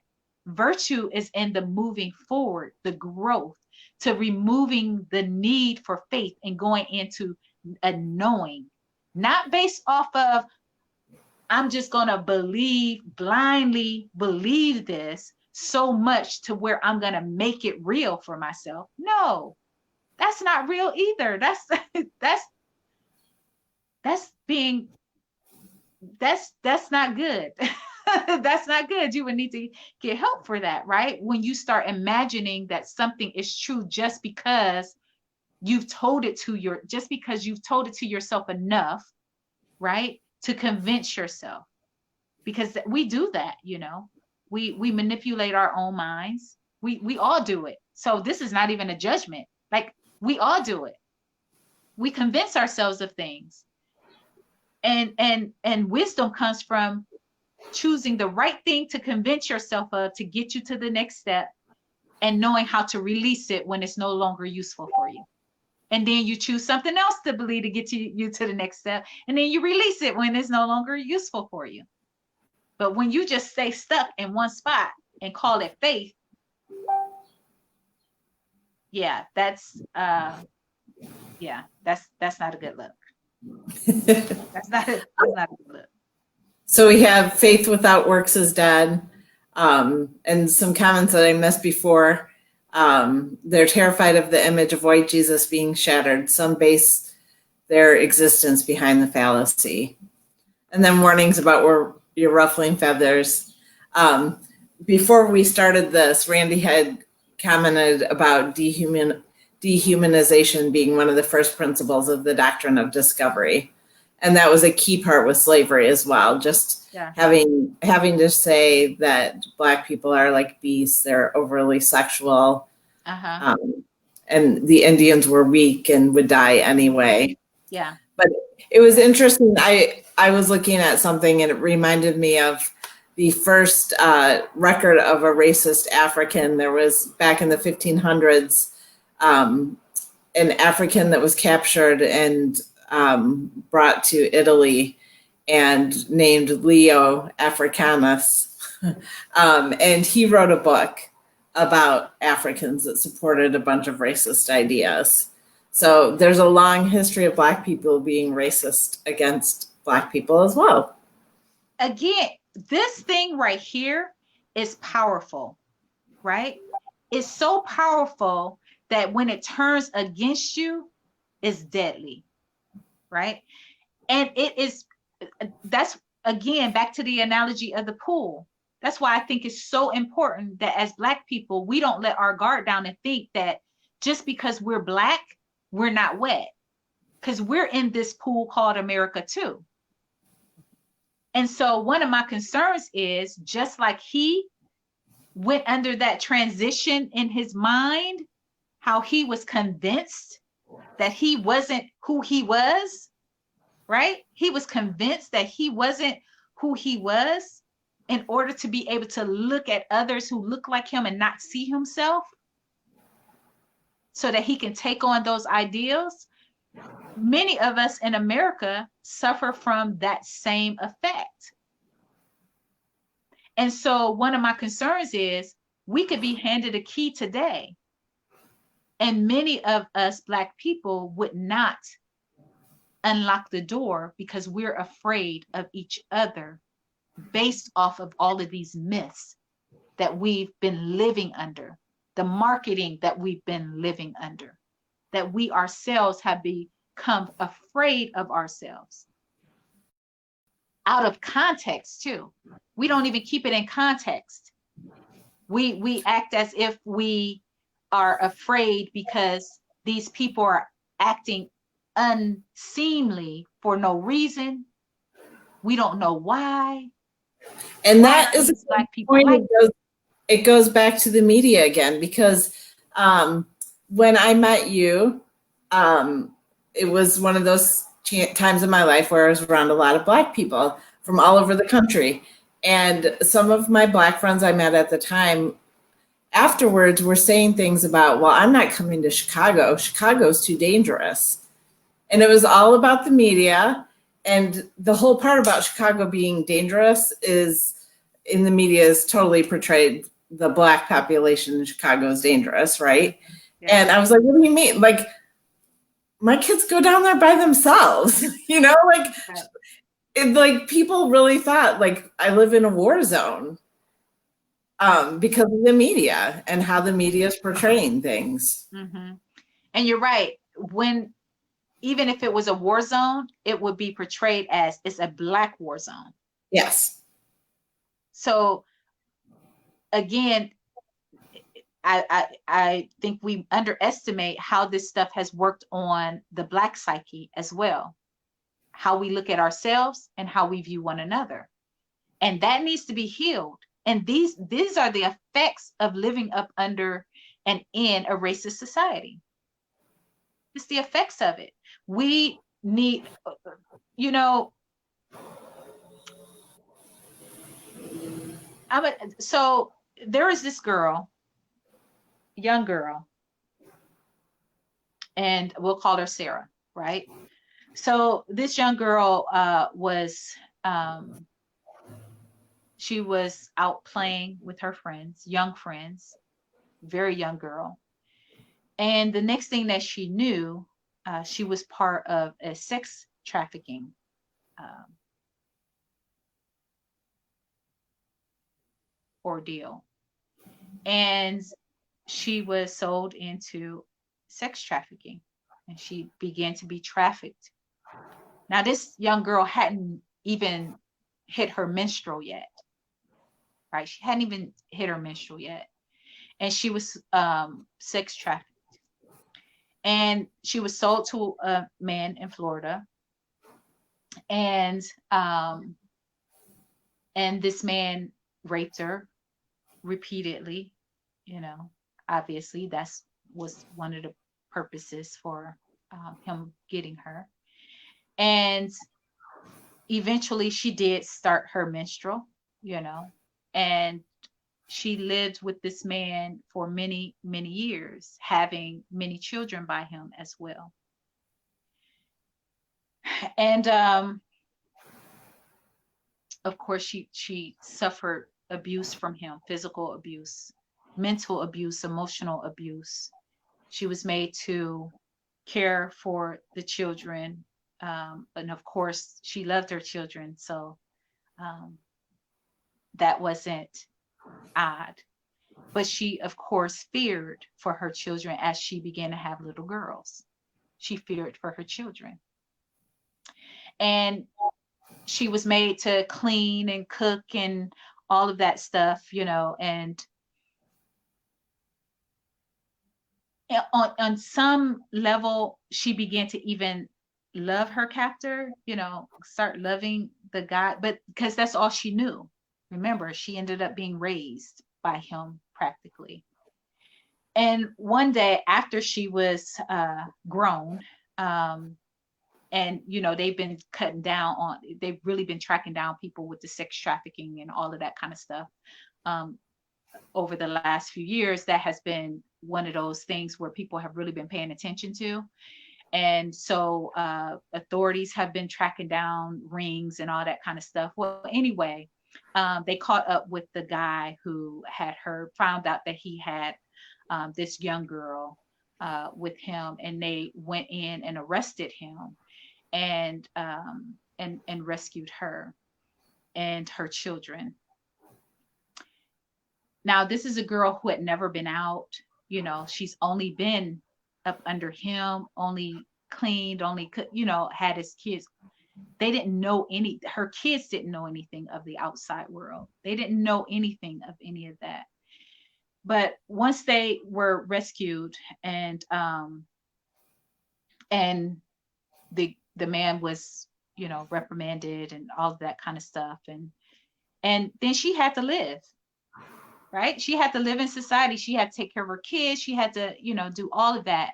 Virtue is in the moving forward, the growth, to removing the need for faith and going into a knowing, not based off of, I'm just going to blindly believe this so much to where I'm going to make it real for myself. No, that's not real either. That's not good. That's not good. You would need to get help for that, right? When you start imagining that something is true just because you've told it to yourself enough, right? To convince yourself. Because we do that, we manipulate our own minds. We all do it. So this is not even a judgment. Like, we all do it. We convince ourselves of things. And wisdom comes from choosing the right thing to convince yourself of, to get you to the next step, and knowing how to release it when it's no longer useful for you. And then you choose something else to believe to get you to the next step. And then you release it when it's no longer useful for you. But when you just stay stuck in one spot and call it faith, yeah, that's not a good look. That's not a good look. So we have faith without works is dead. And some comments that I missed before. They're terrified of the image of white Jesus being shattered. Some base their existence behind the fallacy. And then warnings about where you're ruffling feathers. Before we started this, Randy had commented about dehumanization being one of the first principles of the doctrine of discovery. And that was a key part with slavery as well. Just having to say that Black people are like beasts, they're overly sexual, and the Indians were weak and would die anyway. Yeah. But it was interesting. I was looking at something and it reminded me of the first record of a racist African. There was back in the 1500s, an African that was captured and brought to Italy and named Leo Africanus. And he wrote a book about Africans that supported a bunch of racist ideas. So there's a long history of Black people being racist against Black people as well. Again, this thing right here is powerful, right? It's so powerful that when it turns against you, it's deadly, right? And that's again, back to the analogy of the pool. That's why I think it's so important that as Black people, we don't let our guard down and think that just because we're Black, we're not wet, because we're in this pool called America too. And so one of my concerns is, just like he went under that transition in his mind, how he was convinced that he wasn't who he was, right? He was convinced that he wasn't who he was in order to be able to look at others who look like him and not see himself, so that he can take on those ideals. Many of us in America suffer from that same effect. And so one of my concerns is we could be handed a key today, and many of us Black people would not unlock the door because we're afraid of each other, based off of all of these myths that we've been living under, the marketing that we've been living under, that we ourselves have become afraid of ourselves. Out of context too. We don't even keep it in context. We act as if we are afraid because these people are acting unseemly for no reason. We don't know why. And that is Black people point. It goes back to the media again, because when I met you, it was one of those times in my life where I was around a lot of Black people from all over the country. And some of my Black friends I met at the time afterwards were saying things about, well, I'm not coming to Chicago. Chicago's too dangerous. And it was all about the media. And the whole part about Chicago being dangerous is, in the media, is totally portrayed the Black population in Chicago is dangerous, right? Yeah. And I was like, what do you mean? Like, my kids go down there by themselves, you know, like, like people really thought like I live in a war zone because of the media and how the media is portraying things. Mm-hmm. And you're right. Even if it was a war zone, it would be portrayed as it's a Black war zone. Yes. So again, I think we underestimate how this stuff has worked on the Black psyche as well, how we look at ourselves and how we view one another. And that needs to be healed. And these are the effects of living up under and in a racist society. It's the effects of it. We need, you know, so there is this girl young girl, and we'll call her Sarah, right? So this young girl she was out playing with her friends, young friends, very young girl. And the next thing that she knew, she was part of a sex trafficking um, ordeal. And she was sold into sex trafficking, and she began to be trafficked. Now, this young girl hadn't even hit her menstrual yet, right? She hadn't even hit her menstrual yet. And she was sex trafficked. And she was sold to a man in Florida. And this man raped her repeatedly, you know. Obviously that's was one of the purposes for him getting her. And eventually she did start her menstrual, you know, and she lived with this man for many, many years, having many children by him as well. And of course, she suffered abuse from him, physical abuse, mental abuse, emotional abuse. She was made to care for the children. And of course, she loved her children. So um, that wasn't odd. But she, of course, feared for her children as she began to have little girls. She feared for her children. And she was made to clean and cook and all of that stuff, you know. And on some level, she began to even love her captor, you know, start loving the guy, but because that's all she knew. Remember, she ended up being raised by him practically. And one day after she was grown, and you know they've been cutting down on, they've really been tracking down people with the sex trafficking and all of that kind of stuff over the last few years. That has been one of those things where people have really been paying attention to. And so authorities have been tracking down rings and all that kind of stuff. Well, anyway, they caught up with the guy who had her, found out that he had this young girl with him, and they went in and arrested him and rescued her and her children. Now, this is a girl who had never been out. You know, she's only been up under him, only cleaned, only could, you know, had his kids. They didn't know any, her kids didn't know anything of the outside world. They didn't know anything of any of that. But once they were rescued and the man was, you know, reprimanded and all of that kind of stuff, and then she had to live, right? She had to live in society. She had to take care of her kids. She had to, you know, do all of that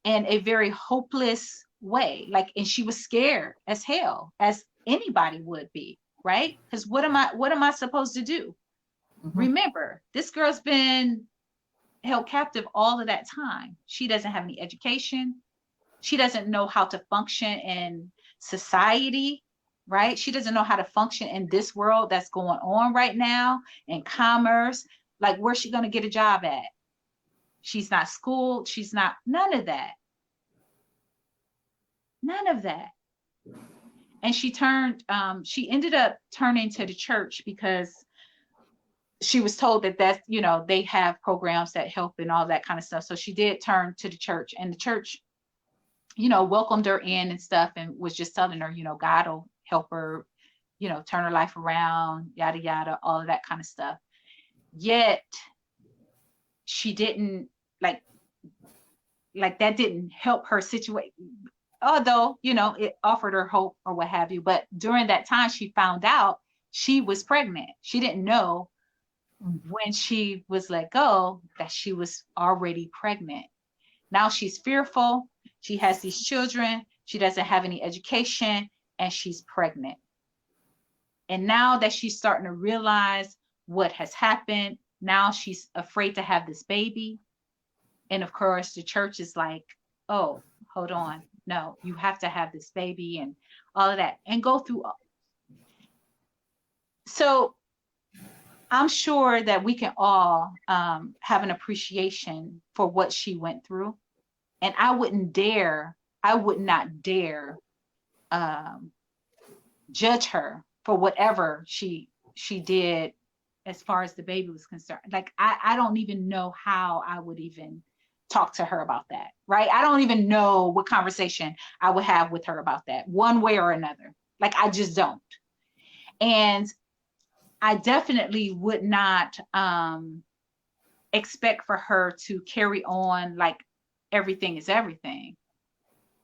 in a very hopeless way. Like, and she was scared as hell, as anybody would be, right? Because what am I supposed to do? Mm-hmm. Remember, this girl's been held captive all of that time. She doesn't have any education. She doesn't know how to function in society, right? She doesn't know how to function in this world that's going on right now in commerce. Like, where's she going to get a job at? She's not schooled. She's not, none of that. None of that. And she ended up turning to the church because she was told that that's, you know, they have programs that help and all that kind of stuff. So she did turn to the church, and the church, you know, welcomed her in and stuff, and was just telling her, you know, God will help her, you know, turn her life around, yada, yada, all of that kind of stuff. Yet she didn't like that didn't help her situation, although, you know, it offered her hope or what have you. But during that time, she found out she was pregnant. She didn't know when she was let go that she was already pregnant. Now she's fearful. She has these children. She doesn't have any education, and she's pregnant. And now that she's starting to realize what has happened, now she's afraid to have this baby. And of course, the church is like, oh, hold on. No, you have to have this baby and all of that and go through. So I'm sure that we can all have an appreciation for what she went through. And I would not dare judge her for whatever she did as far as the baby was concerned. Like, I don't even know how I would even talk to her about that, right? I don't even know what conversation I would have with her about that, one way or another. Like, I just don't. And I definitely would not expect for her to carry on like everything is everything.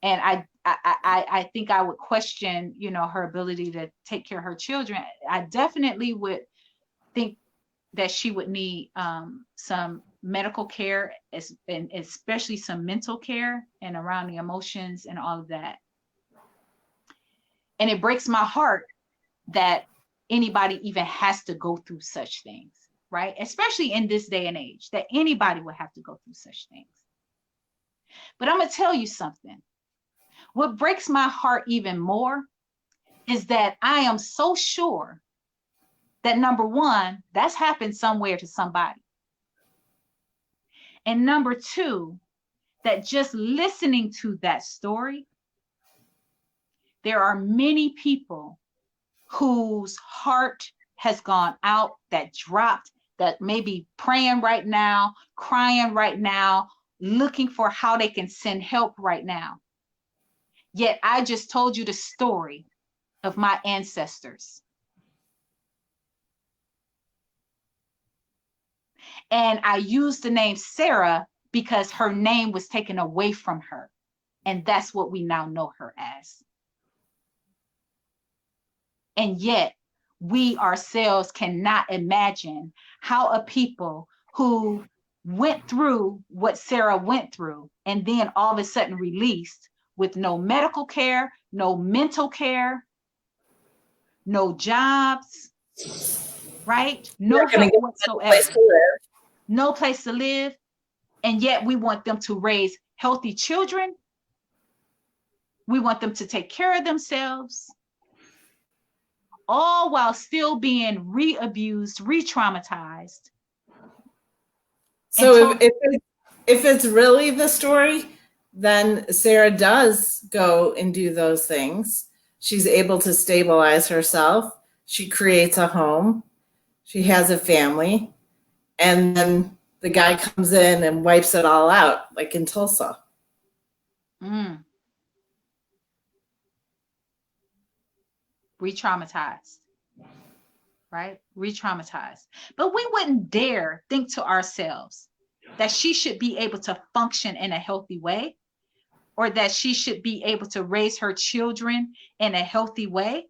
And I think I would question, her ability to take care of her children. I definitely would think that she would need some medical care, and especially some mental care and around the emotions and all of that. And it breaks my heart that anybody even has to go through such things, right? Especially in this day and age, that anybody would have to go through such things. But I'm going to tell you something. What breaks my heart even more is that I am so sure that, number one, that's happened somewhere to somebody. And number two, that just listening to that story, there are many people whose heart has gone out, that dropped, that may be praying right now, crying right now, looking for how they can send help right now. Yet I just told you the story of my ancestors. And I used the name Sarah because her name was taken away from her. And that's what we now know her as. And yet we ourselves cannot imagine how a people who went through what Sarah went through and then all of a sudden released with no medical care, no mental care, no jobs, right? No help whatsoever. No place to live. And yet we want them to raise healthy children. We want them to take care of themselves, all while still being re-abused, re-traumatized. So if it's really the story, then Sarah does go and do those things. She's able to stabilize herself. She creates a home. She has a family. And then the guy comes in and wipes it all out, like in Tulsa. Re-traumatized, right? Re-traumatized. But we wouldn't dare think to ourselves that she should be able to function in a healthy way, or that she should be able to raise her children in a healthy way,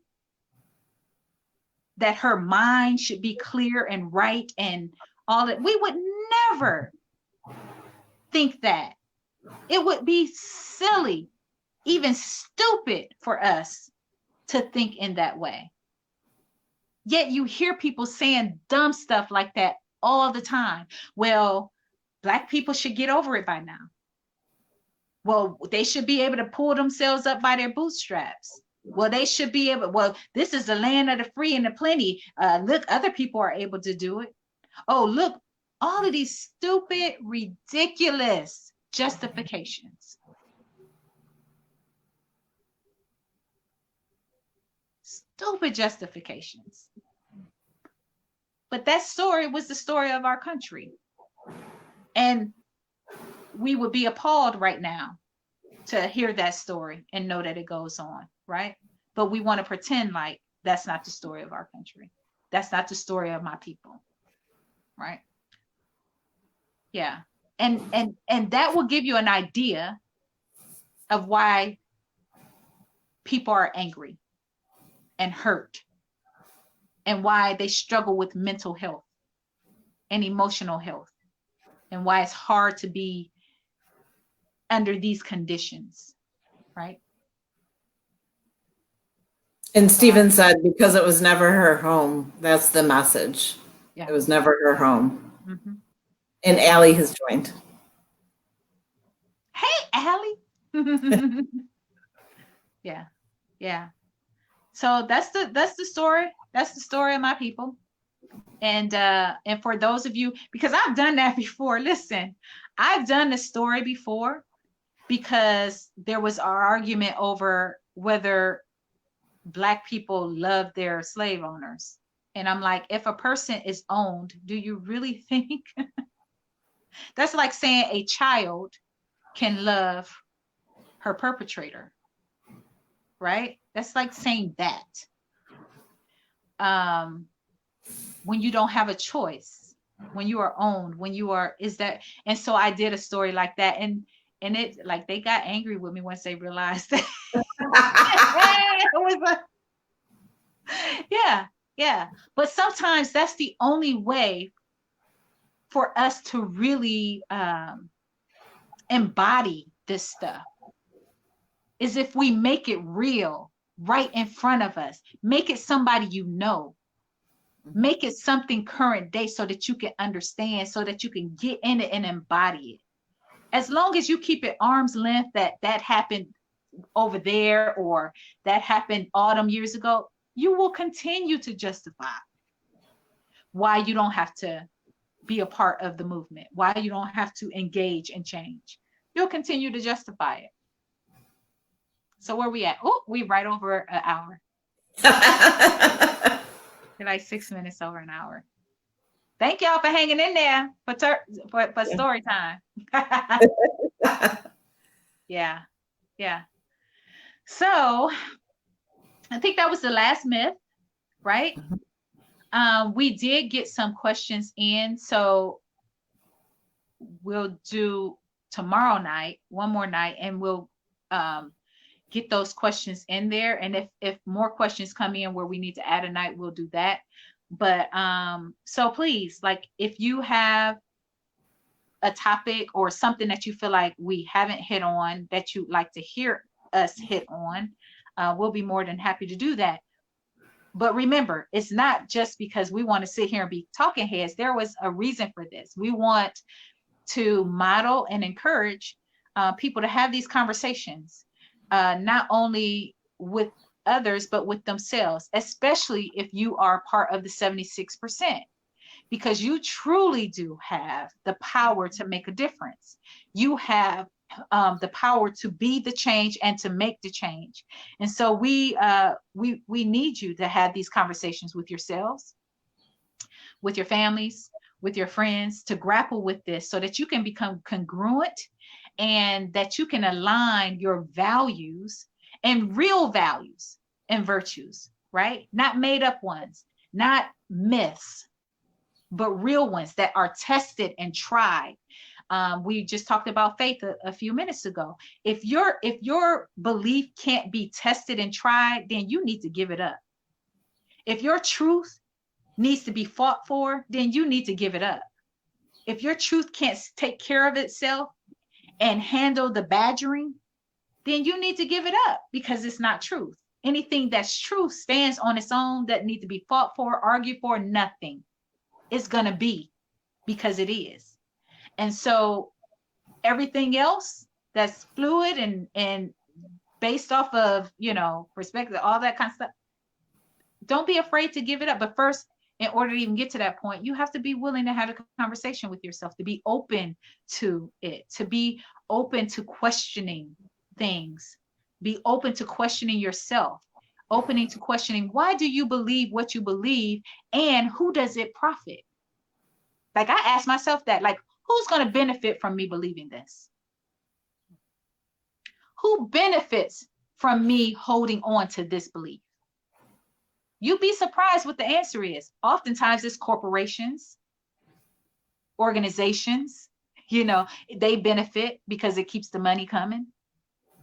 that her mind should be clear and right and all that. We would never think that. It would be silly, even stupid for us to think in that way. Yet you hear people saying dumb stuff like that all the time. Well, Black people should get over it by now. Well, they should be able to pull themselves up by their bootstraps. Well, they should be able, well, this is the land of the free and the plenty. Look, other people are able to do it. Oh, look, all of these stupid, ridiculous justifications. Stupid justifications. But that story was the story of our country. And we would be appalled right now to hear that story and know that it goes on, right? But we want to pretend like that's not the story of our country. That's not the story of my people, right? Yeah. And that will give you an idea of why people are angry and hurt, and why they struggle with mental health and emotional health, and why it's hard to be under these conditions, right? And Stephen said, because it was never her home, that's the message. Yeah. It was never her home. Mm-hmm. And Allie has joined. Hey, Allie. Yeah, yeah. So that's the story. That's the story of my people. And for those of you, because I've done that before. Listen, I've done the story before because there was an argument over whether Black people love their slave owners. And I'm like, if a person is owned, do you really think that's like saying a child can love her perpetrator, right? That's like saying that. When you don't have a choice, when you are owned, when you are, is that, and so I did a story like that, and it, like, they got angry with me once they realized that it was a, yeah, yeah. But sometimes that's the only way for us to really embody this stuff, is if we make it real right in front of us, make it somebody you know, make it something current day so that you can understand, so that you can get in it and embody it. As long as you keep it arm's length, that happened over there, or that happened autumn years ago, you will continue to justify why you don't have to be a part of the movement, why you don't have to engage and change. You'll continue to justify it. So where we at? Oh, we right over an hour. We're like 6 minutes over an hour. Thank y'all for hanging in there for story time. Yeah, yeah. So I think that was the last myth, right? We did get some questions in, so we'll do tomorrow night, one more night, and we'll get those questions in there. And if more questions come in where we need to add a night, we'll do that. But so please, like, if you have a topic or something that you feel like we haven't hit on that you'd like to hear us hit on, we'll be more than happy to do that. But remember, it's not just because we want to sit here and be talking heads. There was a reason for this. We want to model and encourage people to have these conversations, not only with others, but with themselves, especially if you are part of the 76%, because you truly do have the power to make a difference. You have the power to be the change and to make the change. And so we need you to have these conversations with yourselves, with your families, with your friends, to grapple with this so that you can become congruent and that you can align your values and real values and virtues, right? Not made up ones, not myths, but real ones that are tested and tried. We just talked about faith a few minutes ago. If your belief can't be tested and tried, then you need to give it up. If your truth needs to be fought for, then you need to give it up. If your truth can't take care of itself and handle the badgering, then you need to give it up, because it's not truth. Anything that's truth stands on its own, that need to be fought for, argued for, nothing. It's going to be, because it is. And so everything else that's fluid and based off of, perspective, all that kind of stuff, don't be afraid to give it up. But first, in order to even get to that point, you have to be willing to have a conversation with yourself, to be open to it, to be open to questioning things, be open to questioning yourself, opening to questioning, why do you believe what you believe, and who does it profit? Like, I ask myself that, like, who's going to benefit from me believing this? Who benefits from me holding on to this belief? You'd be surprised what the answer is. Oftentimes it's corporations, organizations, they benefit because it keeps the money coming.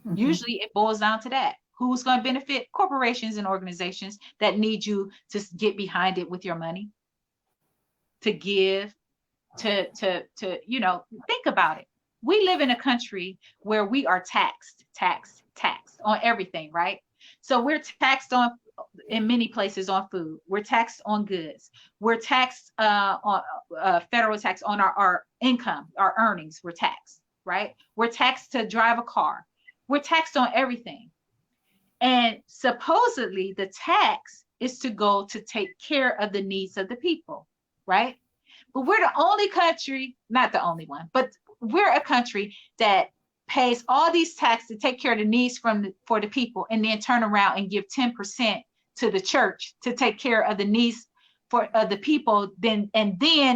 Mm-hmm. Usually it boils down to that. Who's going to benefit? Corporations and organizations that need you to get behind it with your money, to give, to think about it. We live in a country where we are taxed on everything, right? So we're taxed on, in many places, on food. We're taxed on goods. We're taxed on federal tax on our income, our earnings. We're taxed, right? We're taxed to drive a car. We're taxed on everything. And supposedly the tax is to go to take care of the needs of the people, right? But we're the only country, not the only one, but we're a country that pays all these taxes to take care of the needs for the people, and then turn around and give 10% to the church to take care of the needs for the people, then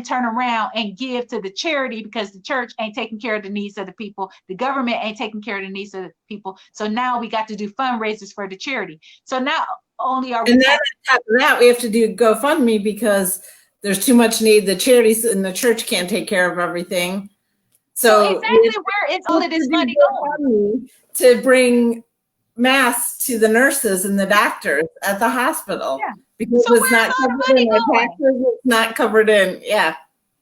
turn around and give to the charity because the church ain't taking care of the needs of the people, the government ain't taking care of the needs of the people. So now we got to do fundraisers for the charity. So not only are we, and then on top of that, we have to do GoFundMe because there's too much need. The charities and the church can't take care of everything. so exactly where is all of this money going? To bring masks to the nurses and the doctors at the hospital. Yeah. Because So it's not covered in our taxes. It's not covered in, yeah.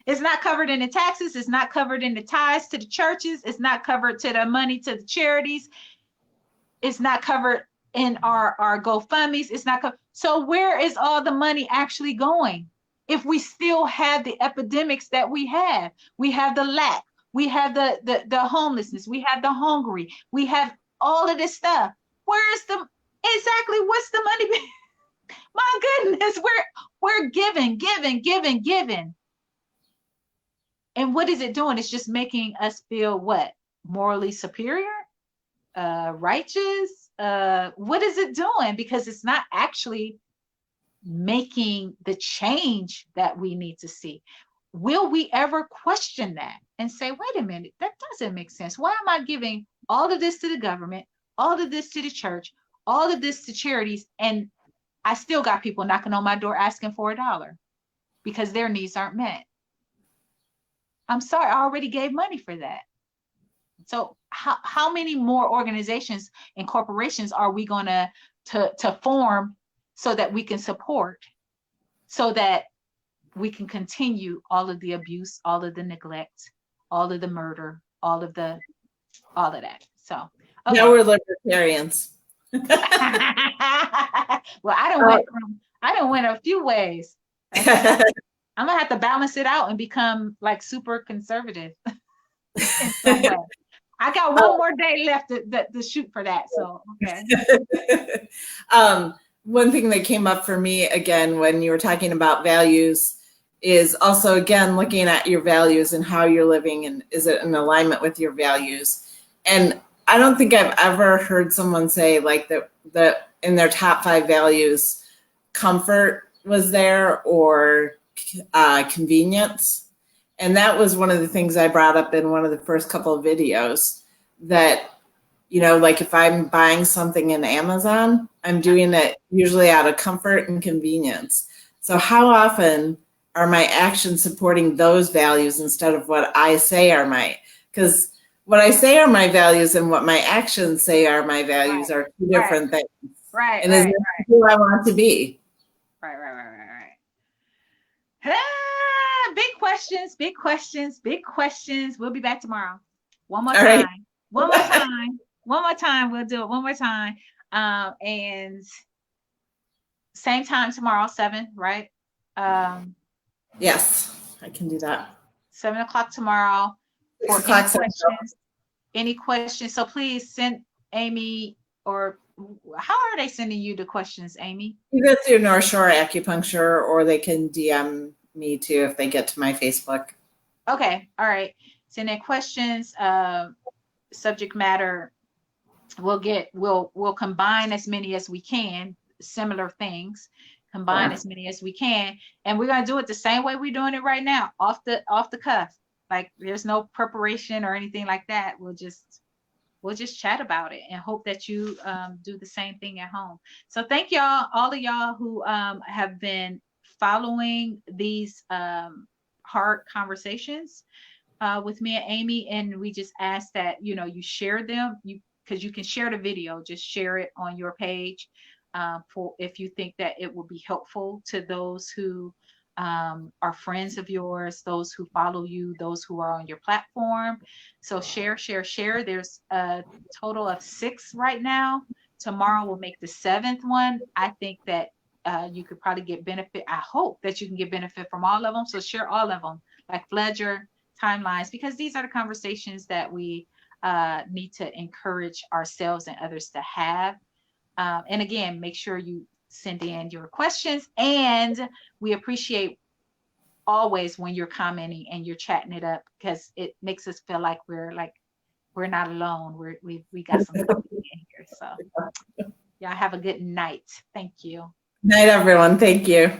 It's not covered in the taxes. It's not covered in the tithes to the churches. It's not covered to the money to the charities. It's not covered in our GoFundMe's. It's not covered. So where is all the money actually going? If we still have the epidemics that we have the lack, we have the homelessness, we have the hungry, we have all of this stuff. Where is exactly what's the money? My goodness, we're giving. And what is it doing? It's just making us feel what? Morally superior? Righteous? What is it doing? Because it's not actually making the change that we need to see. Will we ever question that and say, wait a minute, that doesn't make sense. Why am I giving all of this to the government, all of this to the church, all of this to charities, and I still got people knocking on my door asking for $1 because their needs aren't met? I'm sorry, I already gave money for that. So how many more organizations and corporations are we going to form so that we can support, so that we can continue all of the abuse, all of the neglect, all of the murder, all of that? So okay. Now we're libertarians. Well, I don't win a few ways. I'm gonna have to balance it out and become like super conservative. I got one more day left to shoot for that. So okay. One thing that came up for me again when you were talking about values is also again looking at your values and how you're living, and is it in alignment with your values? And I don't think I've ever heard someone say like that in their top 5 values, comfort was there, or convenience. And that was one of the things I brought up in one of the first couple of videos, that, you know, like if I'm buying something in Amazon, I'm doing it usually out of comfort and convenience. So how often are my actions supporting those values instead of what I say are my, because what I say are my values and what my actions say are my values are two different things. Right. And is that who I want to be? Right. Big questions. We'll be back tomorrow. One more time. We'll do it one more time. And same time tomorrow, 7, right? Yes, I can do that. 7:00 tomorrow. For any questions, any questions. So please send Amy, or how are they sending you the questions, Amy? You go through North Shore Acupuncture, or they can DM me too if they get to my Facebook. Okay, all right. Send in questions, subject matter. We'll combine as many as we can, similar things. Combine as many as we can, and we're gonna do it the same way we're doing it right now, off the cuff. Like there's no preparation or anything like that. We'll just chat about it and hope that you do the same thing at home. So thank y'all, all of y'all who have been following these hard conversations with me and Amy. And we just ask that, you know, you share them, because you can share the video, just share it on your page for if you think that it will be helpful to those who are friends of yours, those who follow you, those who are on your platform. So share. There's a total of 6 right now. Tomorrow we'll make the 7th one. I think that you could probably get benefit. I hope that you can get benefit from all of them. So share all of them, like Fledger, timelines, because these are the conversations that we need to encourage ourselves and others to have. And again, make sure you send in your questions, and we appreciate always when you're commenting and you're chatting it up, because it makes us feel like we're not alone. We got some company in here. So y'all have a good night. Thank you. Night, everyone. Thank you.